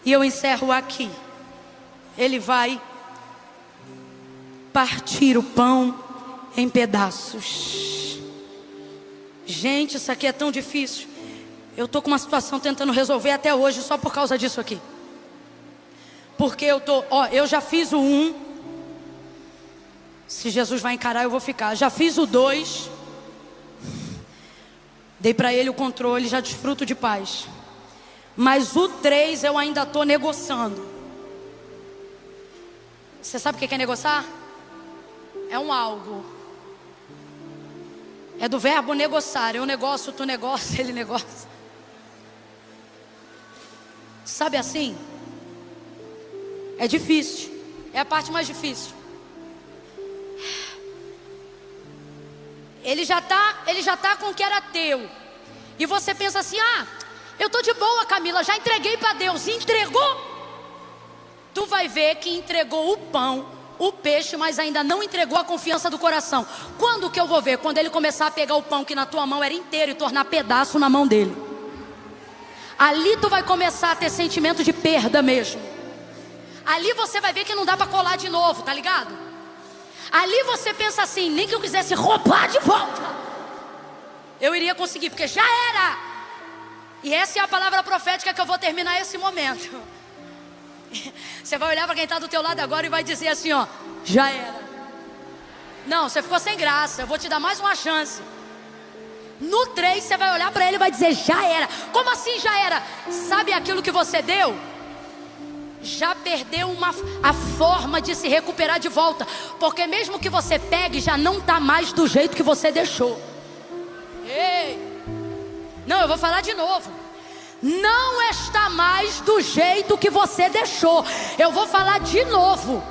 E eu encerro aqui. Ele vai partir o pão em pedaços. Gente, isso aqui é tão difícil. Eu estou com uma situação tentando resolver até hoje só por causa disso aqui. Porque eu já fiz o 1. Se Jesus vai encarar, eu vou ficar. Já fiz o 2. Dei para ele o controle, já desfruto de paz. Mas o 3 eu ainda estou negociando. Você sabe o que é negociar? É um algo. É do verbo negociar. Eu negocio, tu negocia, ele negocia. Sabe assim? É difícil. É a parte mais difícil. Ele já tá com o que era teu. E você pensa assim: ah, eu tô de boa, Camila, já entreguei para Deus. Entregou? Tu vai ver que entregou o pão, o peixe, mas ainda não entregou a confiança do coração. Quando que eu vou ver? Quando ele começar a pegar o pão que na tua mão era inteiro e tornar pedaço na mão dele. Ali tu vai começar a ter sentimento de perda mesmo. Ali você vai ver que não dá para colar de novo, tá ligado? Ali você pensa assim: nem que eu quisesse roubar de volta, eu iria conseguir, porque já era. E essa é a palavra profética que eu vou terminar esse momento. Você vai olhar para quem está do teu lado agora e vai dizer assim, ó: já era. Não, você ficou sem graça, eu vou te dar mais uma chance. No 3 você vai olhar para ele e vai dizer: já era. Como assim já era? Sabe aquilo que você deu? Já perdeu a forma de se recuperar de volta. Porque mesmo que você pegue, já não está mais do jeito que você deixou. Ei! Não, eu vou falar de novo. Não está mais do jeito que você deixou. Eu vou falar de novo.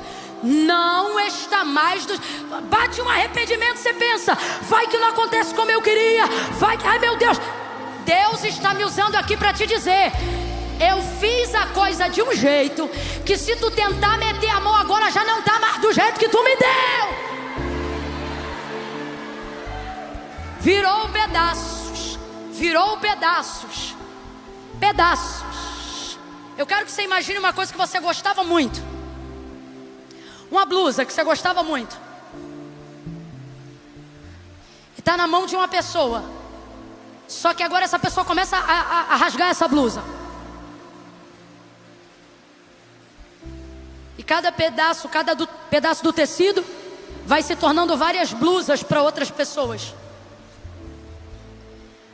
Não está mais do... Bate um arrependimento, você pensa: vai que não acontece como eu queria. Vai que... Ai meu Deus. Deus está me usando aqui para te dizer: eu fiz a coisa de um jeito que se tu tentar meter a mão agora, já não está mais do jeito que tu me deu. Virou pedaços. Virou pedaços. Pedaços. Eu quero que você imagine uma coisa que você gostava muito. Uma blusa que você gostava muito. E está na mão de uma pessoa. Só que agora essa pessoa começa a rasgar essa blusa. E cada pedaço do tecido vai se tornando várias blusas para outras pessoas.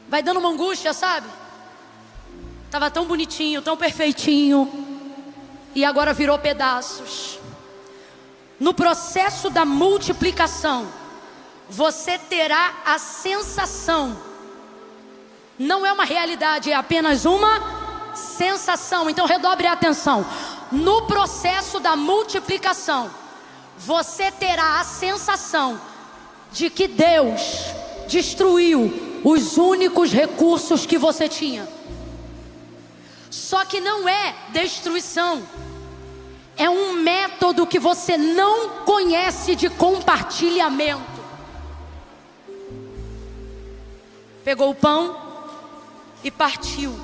Vai dando uma angústia, sabe? Tava tão bonitinho, tão perfeitinho, e agora virou pedaços. No processo da multiplicação, você terá a sensação, não é uma realidade, é apenas uma sensação. Então redobre a atenção. No processo da multiplicação, você terá a sensação de que Deus destruiu os únicos recursos que você tinha. Só que não é destruição, é um método que você não conhece de compartilhamento. Pegou o pão e partiu.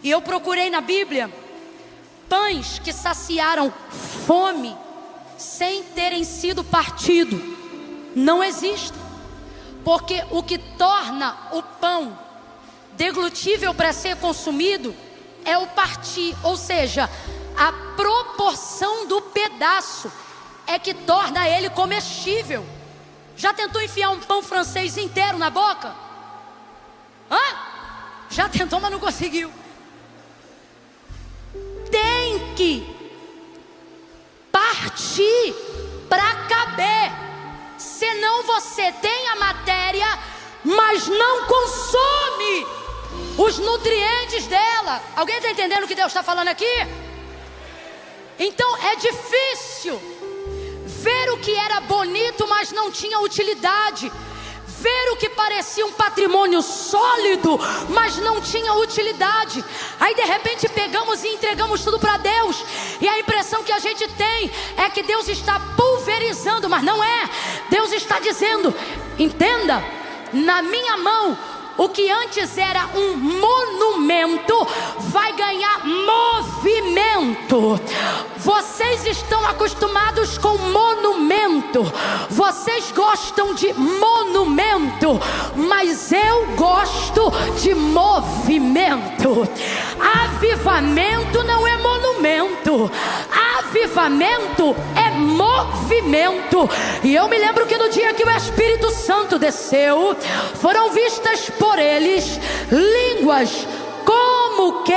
E eu procurei na Bíblia pães que saciaram fome sem terem sido partido. Não existe. Porque o que torna o pão deglutível para ser consumido é o partir, ou seja, a proporção do pedaço é que torna ele comestível. Já tentou enfiar um pão francês inteiro na boca? Já tentou, mas não conseguiu. Tem que partir para caber, senão você tem a matéria, mas não consome os nutrientes dela. Alguém está entendendo o que Deus está falando aqui? Então é difícil ver o que era bonito, mas não tinha utilidade. Ver o que parecia um patrimônio sólido, mas não tinha utilidade. Aí de repente pegamos e entregamos tudo para Deus, e a impressão que a gente tem é que Deus está pulverizando, mas não é. Deus está dizendo: entenda, na minha mão, o que antes era um monumento vai ganhar movimento. Vocês estão acostumados com monumento, vocês gostam de monumento, mas eu gosto de movimento. Avivamento não é monumento, avivamento é movimento. E eu me lembro que no dia que o Espírito Santo desceu, foram vistas por eles línguas como que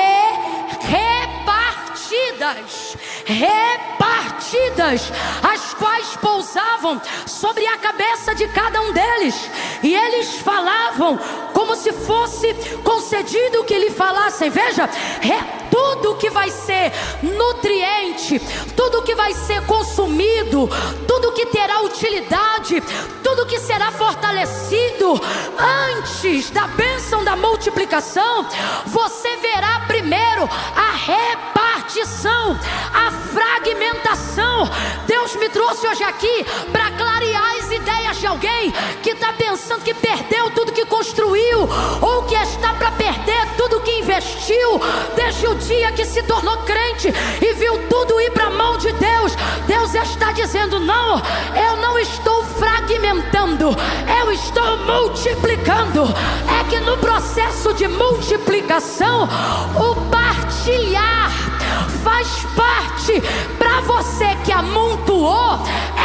repartidas, as quais pousavam sobre a cabeça de cada um deles, e eles falavam como se fosse concedido que lhe falassem. Veja, tudo que vai ser nutriente, tudo que vai ser consumido, tudo que terá utilidade, tudo que será fortalecido antes da bênção da multiplicação, você verá primeiro a repartição, a fragmentação. Deus me trouxe hoje aqui para clarear as ideias de alguém que está pensando que perdeu tudo que construiu, ou que está para perder tudo que investiu desde o dia que se tornou crente e viu tudo ir para a mão de Deus. Deus está dizendo: não, eu não estou fragmentando, eu estou multiplicando. É que no processo de multiplicação, o partilhar faz parte. Para você que amontoou,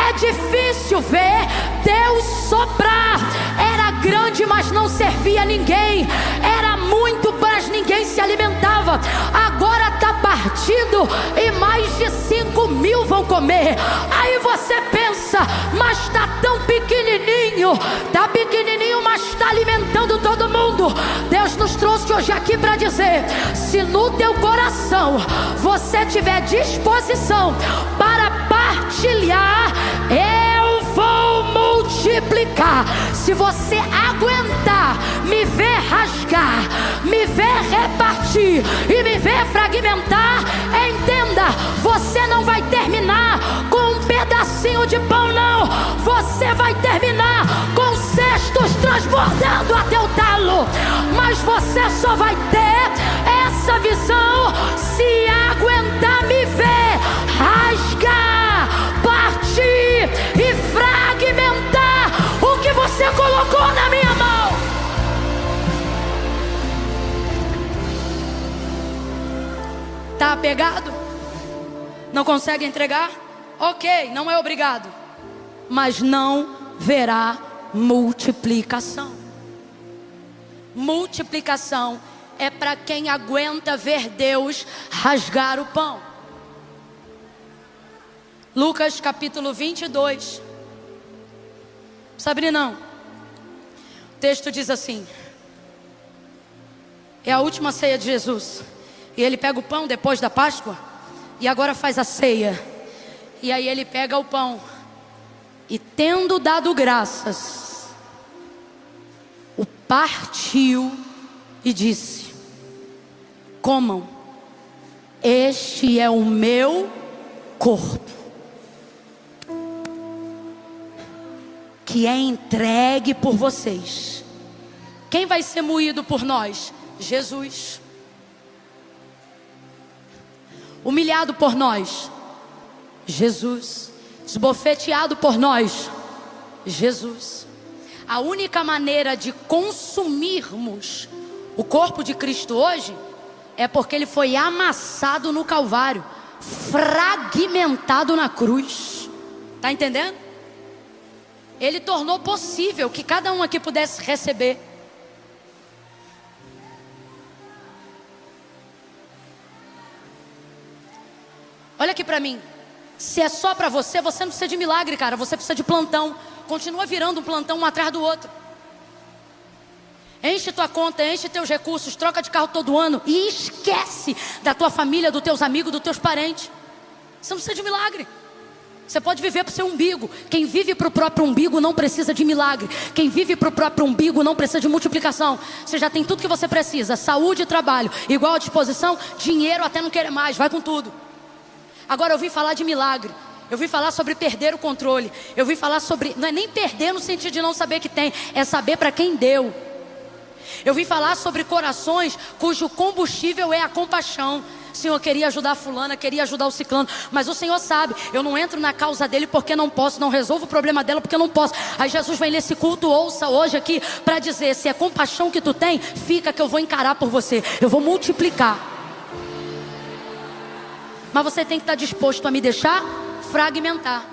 é difícil ver Deus soprar. Era grande, mas não servia a ninguém. Era muito, mas ninguém se alimentava. Agora está partido e mais de 5.000 vão comer. Aí você pensa: mas está tão pequenininho. Está pequenininho, mas está alimentando todo mundo. Deus nos trouxe hoje aqui para dizer: se no teu coração você tiver disposição para partilhar, eu vou multiplicar. Se você aguentar me ver rasgar, me ver repartir e me ver fragmentar, entenda, você não vai terminar com um pedacinho de pão, não. Você vai terminar com cestos transbordando até o talo. Mas você só vai ter essa visão se aguentar me ver rasgar, partir e fragmentar o que você colocou na minha mão. Tá apegado? Não consegue entregar? Ok, não é obrigado. mas não verá multiplicação. Multiplicação é para quem aguenta ver Deus rasgar o pão. Lucas capítulo 22. Sabe não? O texto diz assim: é a última ceia de Jesus. E ele pega o pão depois da Páscoa e agora faz a ceia. E aí ele pega o pão e, tendo dado graças, o partiu e disse: comam, este é o meu corpo, que é entregue por vocês. Quem vai ser moído por nós? Jesus. Humilhado por nós? Jesus. Esbofeteado por nós? Jesus. A única maneira de consumirmos o corpo de Cristo hoje é porque ele foi amassado no Calvário, fragmentado na cruz. Está entendendo? Ele tornou possível que cada um aqui pudesse receber. Olha aqui para mim. Se é só para você, você não precisa de milagre, cara. Você precisa de plantão. Continua virando um plantão um atrás do outro. Enche tua conta, enche teus recursos, troca de carro todo ano e esquece da tua família, dos teus amigos, dos teus parentes. Você não precisa de milagre. Você pode viver para o seu umbigo. Quem vive para o próprio umbigo não precisa de milagre. Quem vive para o próprio umbigo não precisa de multiplicação. Você já tem tudo que você precisa. Saúde e trabalho, igual à disposição. Dinheiro até não querer mais, vai com tudo. Agora eu vim falar de milagre. Eu vim falar sobre perder o controle. Eu vim falar sobre, não é nem perder no sentido de não saber que tem, é saber para quem deu. Eu vim falar sobre corações cujo combustível é a compaixão. Senhor, queria ajudar a fulana, queria ajudar o ciclano, mas o Senhor sabe, eu não entro na causa dele porque não posso, não resolvo o problema dela porque não posso. Aí Jesus vem nesse culto, ouça hoje aqui, para dizer: se é compaixão que tu tem, fica que eu vou encarar por você, eu vou multiplicar. Mas você tem que estar disposto a me deixar fragmentar.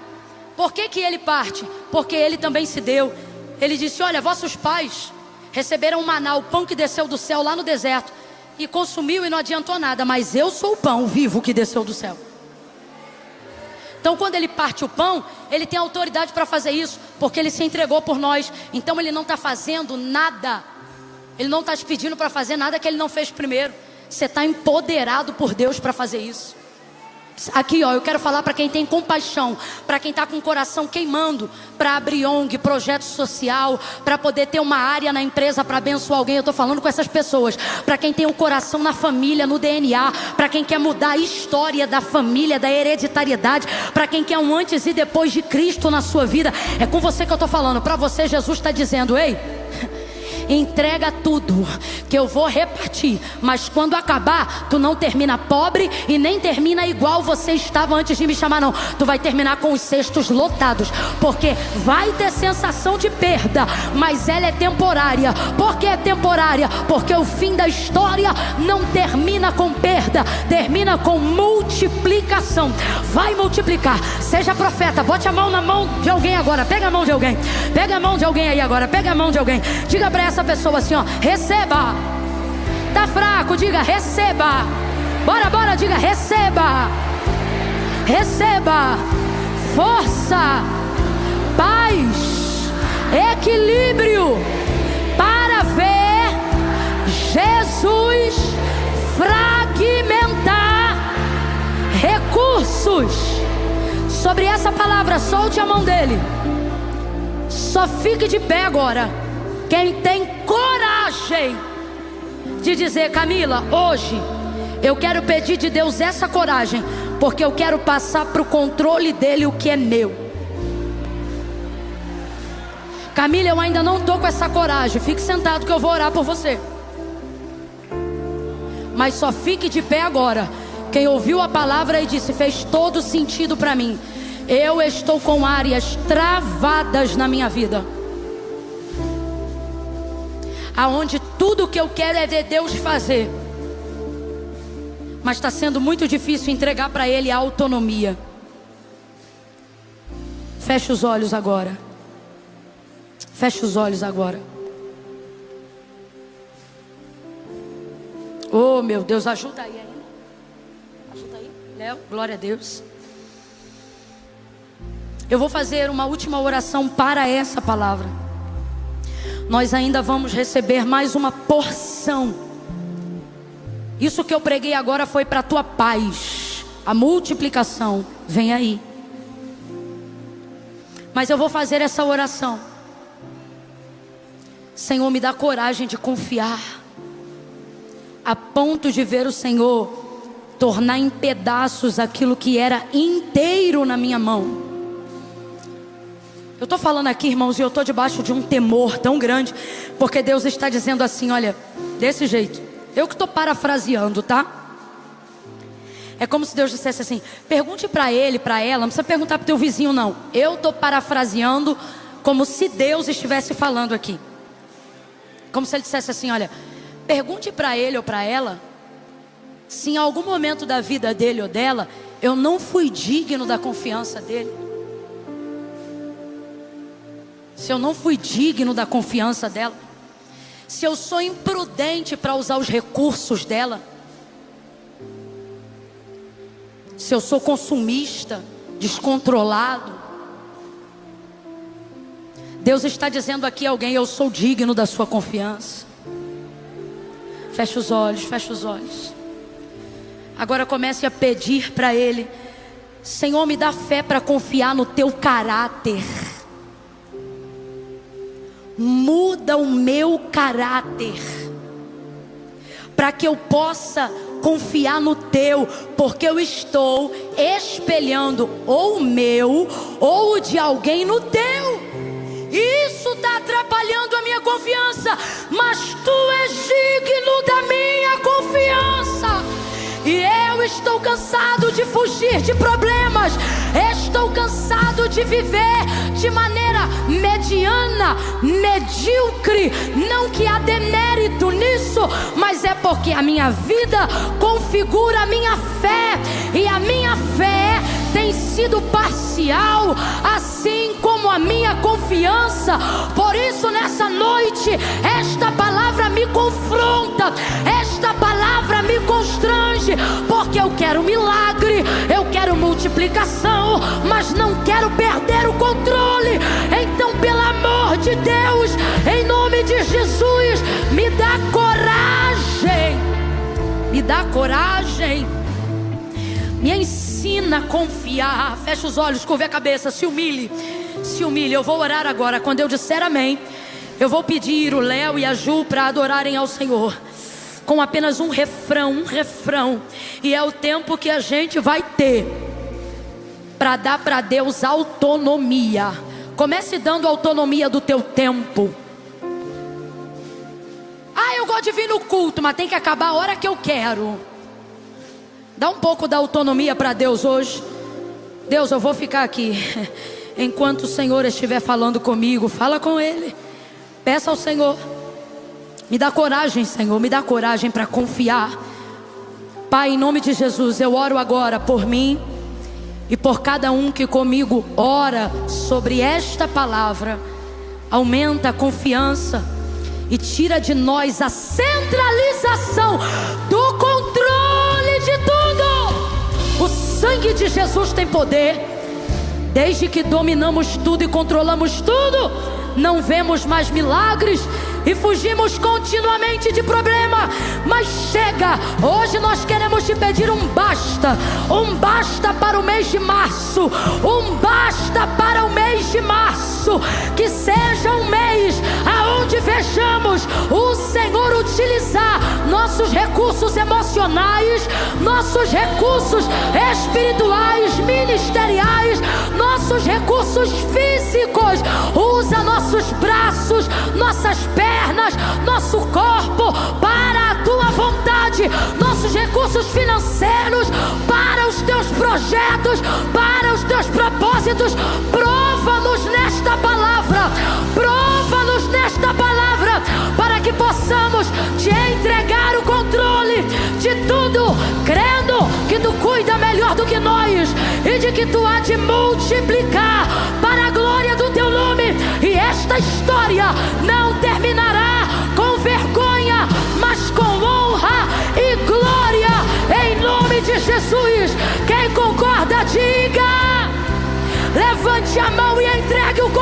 Por que que ele parte? Porque ele também se deu. Ele disse: olha, vossos pais receberam o maná, o pão que desceu do céu lá no deserto, e consumiu e não adiantou nada, mas eu sou o pão vivo que desceu do céu. Então quando ele parte o pão, ele tem autoridade para fazer isso, porque ele se entregou por nós. Então ele não está fazendo nada, ele não está te pedindo para fazer nada que ele não fez primeiro. Você está empoderado por Deus para fazer isso. Aqui ó, eu quero falar para quem tem compaixão, para quem está com o coração queimando, para abrir ONG, projeto social, para poder ter uma área na empresa para abençoar alguém. Eu estou falando com essas pessoas. Para quem tem o coração na família, no DNA, para quem quer mudar a história da família, da hereditariedade, para quem quer um antes e depois de Cristo na sua vida. É com você que eu estou falando. Para você Jesus está dizendo: ei, entrega tudo que eu vou repartir, mas quando acabar, tu não termina pobre e nem termina igual você estava antes de me chamar, não. Tu vai terminar com os cestos lotados, porque vai ter sensação de perda, mas ela é temporária. Por que é temporária? Porque o fim da história não termina com perda, termina com multiplicação. Vai multiplicar. Seja profeta, bote a mão na mão de alguém agora. Pega a mão de alguém, pega a mão de alguém aí agora, pega a mão de alguém. Diga para essa pessoa assim, ó: receba. Tá fraco, diga: receba. Bora, bora, diga: receba. Receba força, paz, equilíbrio para ver Jesus fragmentar recursos. Sobre essa palavra, solte a mão dele. Só fique de pé agora quem tem coragem de dizer: Camila, hoje eu quero pedir de Deus essa coragem, porque eu quero passar para o controle dele o que é meu. Camila, eu ainda não estou com essa coragem. Fique sentado que eu vou orar por você. Mas só fique de pé agora quem ouviu a palavra e disse: fez todo sentido para mim. Eu estou com áreas travadas na minha vida, aonde tudo que eu quero é ver Deus fazer, mas está sendo muito difícil entregar para Ele a autonomia. Feche os olhos agora. Feche os olhos agora. Oh, meu Deus, ajuda aí ainda. Ajuda aí, Léo, glória a Deus. Eu vou fazer uma última oração para essa palavra. Nós ainda vamos receber mais uma porção. Isso que eu preguei agora foi para a tua paz. A multiplicação vem aí. Mas eu vou fazer essa oração. Senhor, me dá coragem de confiar, a ponto de ver o Senhor tornar em pedaços aquilo que era inteiro na minha mão. Eu estou falando aqui, irmãos, e eu estou debaixo de um temor tão grande, porque Deus está dizendo assim, olha, desse jeito. Eu que estou parafraseando, tá? É como se Deus dissesse assim, pergunte para ele, para ela, não precisa perguntar para o teu vizinho não. Eu estou parafraseando como se Deus estivesse falando aqui. Como se ele dissesse assim, olha, pergunte para ele ou para ela, se em algum momento da vida dele ou dela, eu não fui digno da confiança dele. Se eu não fui digno da confiança dela, se eu sou imprudente para usar os recursos dela, se eu sou consumista, descontrolado. Deus está dizendo aqui a alguém, eu sou digno da sua confiança. Feche os olhos, feche os olhos. Agora comece a pedir para Ele, Senhor, me dá fé para confiar no teu caráter. Muda o meu caráter, para que eu possa confiar no teu, porque eu estou espelhando ou o meu, ou o de alguém no teu. Isso está atrapalhando a minha confiança, mas tu és digno da minha confiança. E eu estou cansado de fugir de problemas. Estou cansado de viver de maneira mediana, medíocre. Não que há demérito nisso, mas é porque a minha vida configura a minha fé. E a minha fé tem sido parcial, assim como a minha confiança. Por isso nessa noite, esta palavra me confronta, esta palavra me constrange, porque eu quero milagre, eu quero multiplicação, mas não quero perder o controle. Então, pelo amor de Deus, em nome de Jesus, me dá coragem, me dá coragem, me ensina a confiar. Fecha os olhos, curva a cabeça, se humilhe, se humilhe. Eu vou orar agora. Quando eu disser amém, eu vou pedir o Léo e a Ju para adorarem ao Senhor com apenas um refrão. E é o tempo que a gente vai ter para dar para Deus autonomia. Comece dando autonomia do teu tempo. Ah, eu gosto de vir no culto, mas tem que acabar a hora que eu quero. Dá um pouco da autonomia para Deus hoje. Deus, eu vou ficar aqui enquanto o Senhor estiver falando comigo. Fala com Ele. Peça ao Senhor. Me dá coragem, Senhor. Me dá coragem para confiar. Pai, em nome de Jesus, eu oro agora por mim e por cada um que comigo ora sobre esta palavra. Aumenta a confiança e tira de nós a centralização do controle de tudo. O sangue de Jesus tem poder. Desde que dominamos tudo e controlamos tudo, não vemos mais milagres e fugimos continuamente de problema. Mas chega, hoje nós queremos te pedir um basta para o mês de março, um basta para o mês de março, que seja um mês aonde vejamos o Senhor utilizar nossos recursos emocionais, nossos recursos espirituais, ministeriais, nossos recursos físicos. Usa nossos braços, nossas pernas, nosso corpo para a tua vontade, nossos recursos financeiros para os teus projetos, para os teus propósitos. Prova-nos nesta palavra, prova-nos nesta palavra, para que possamos te entregar o controle de tudo, crendo que tu cuida melhor do que nós e de que tu há de multiplicar para história não terminará com vergonha, mas com honra e glória, em nome de Jesus. Quem concorda, diga. Levante a mão e entregue o coração.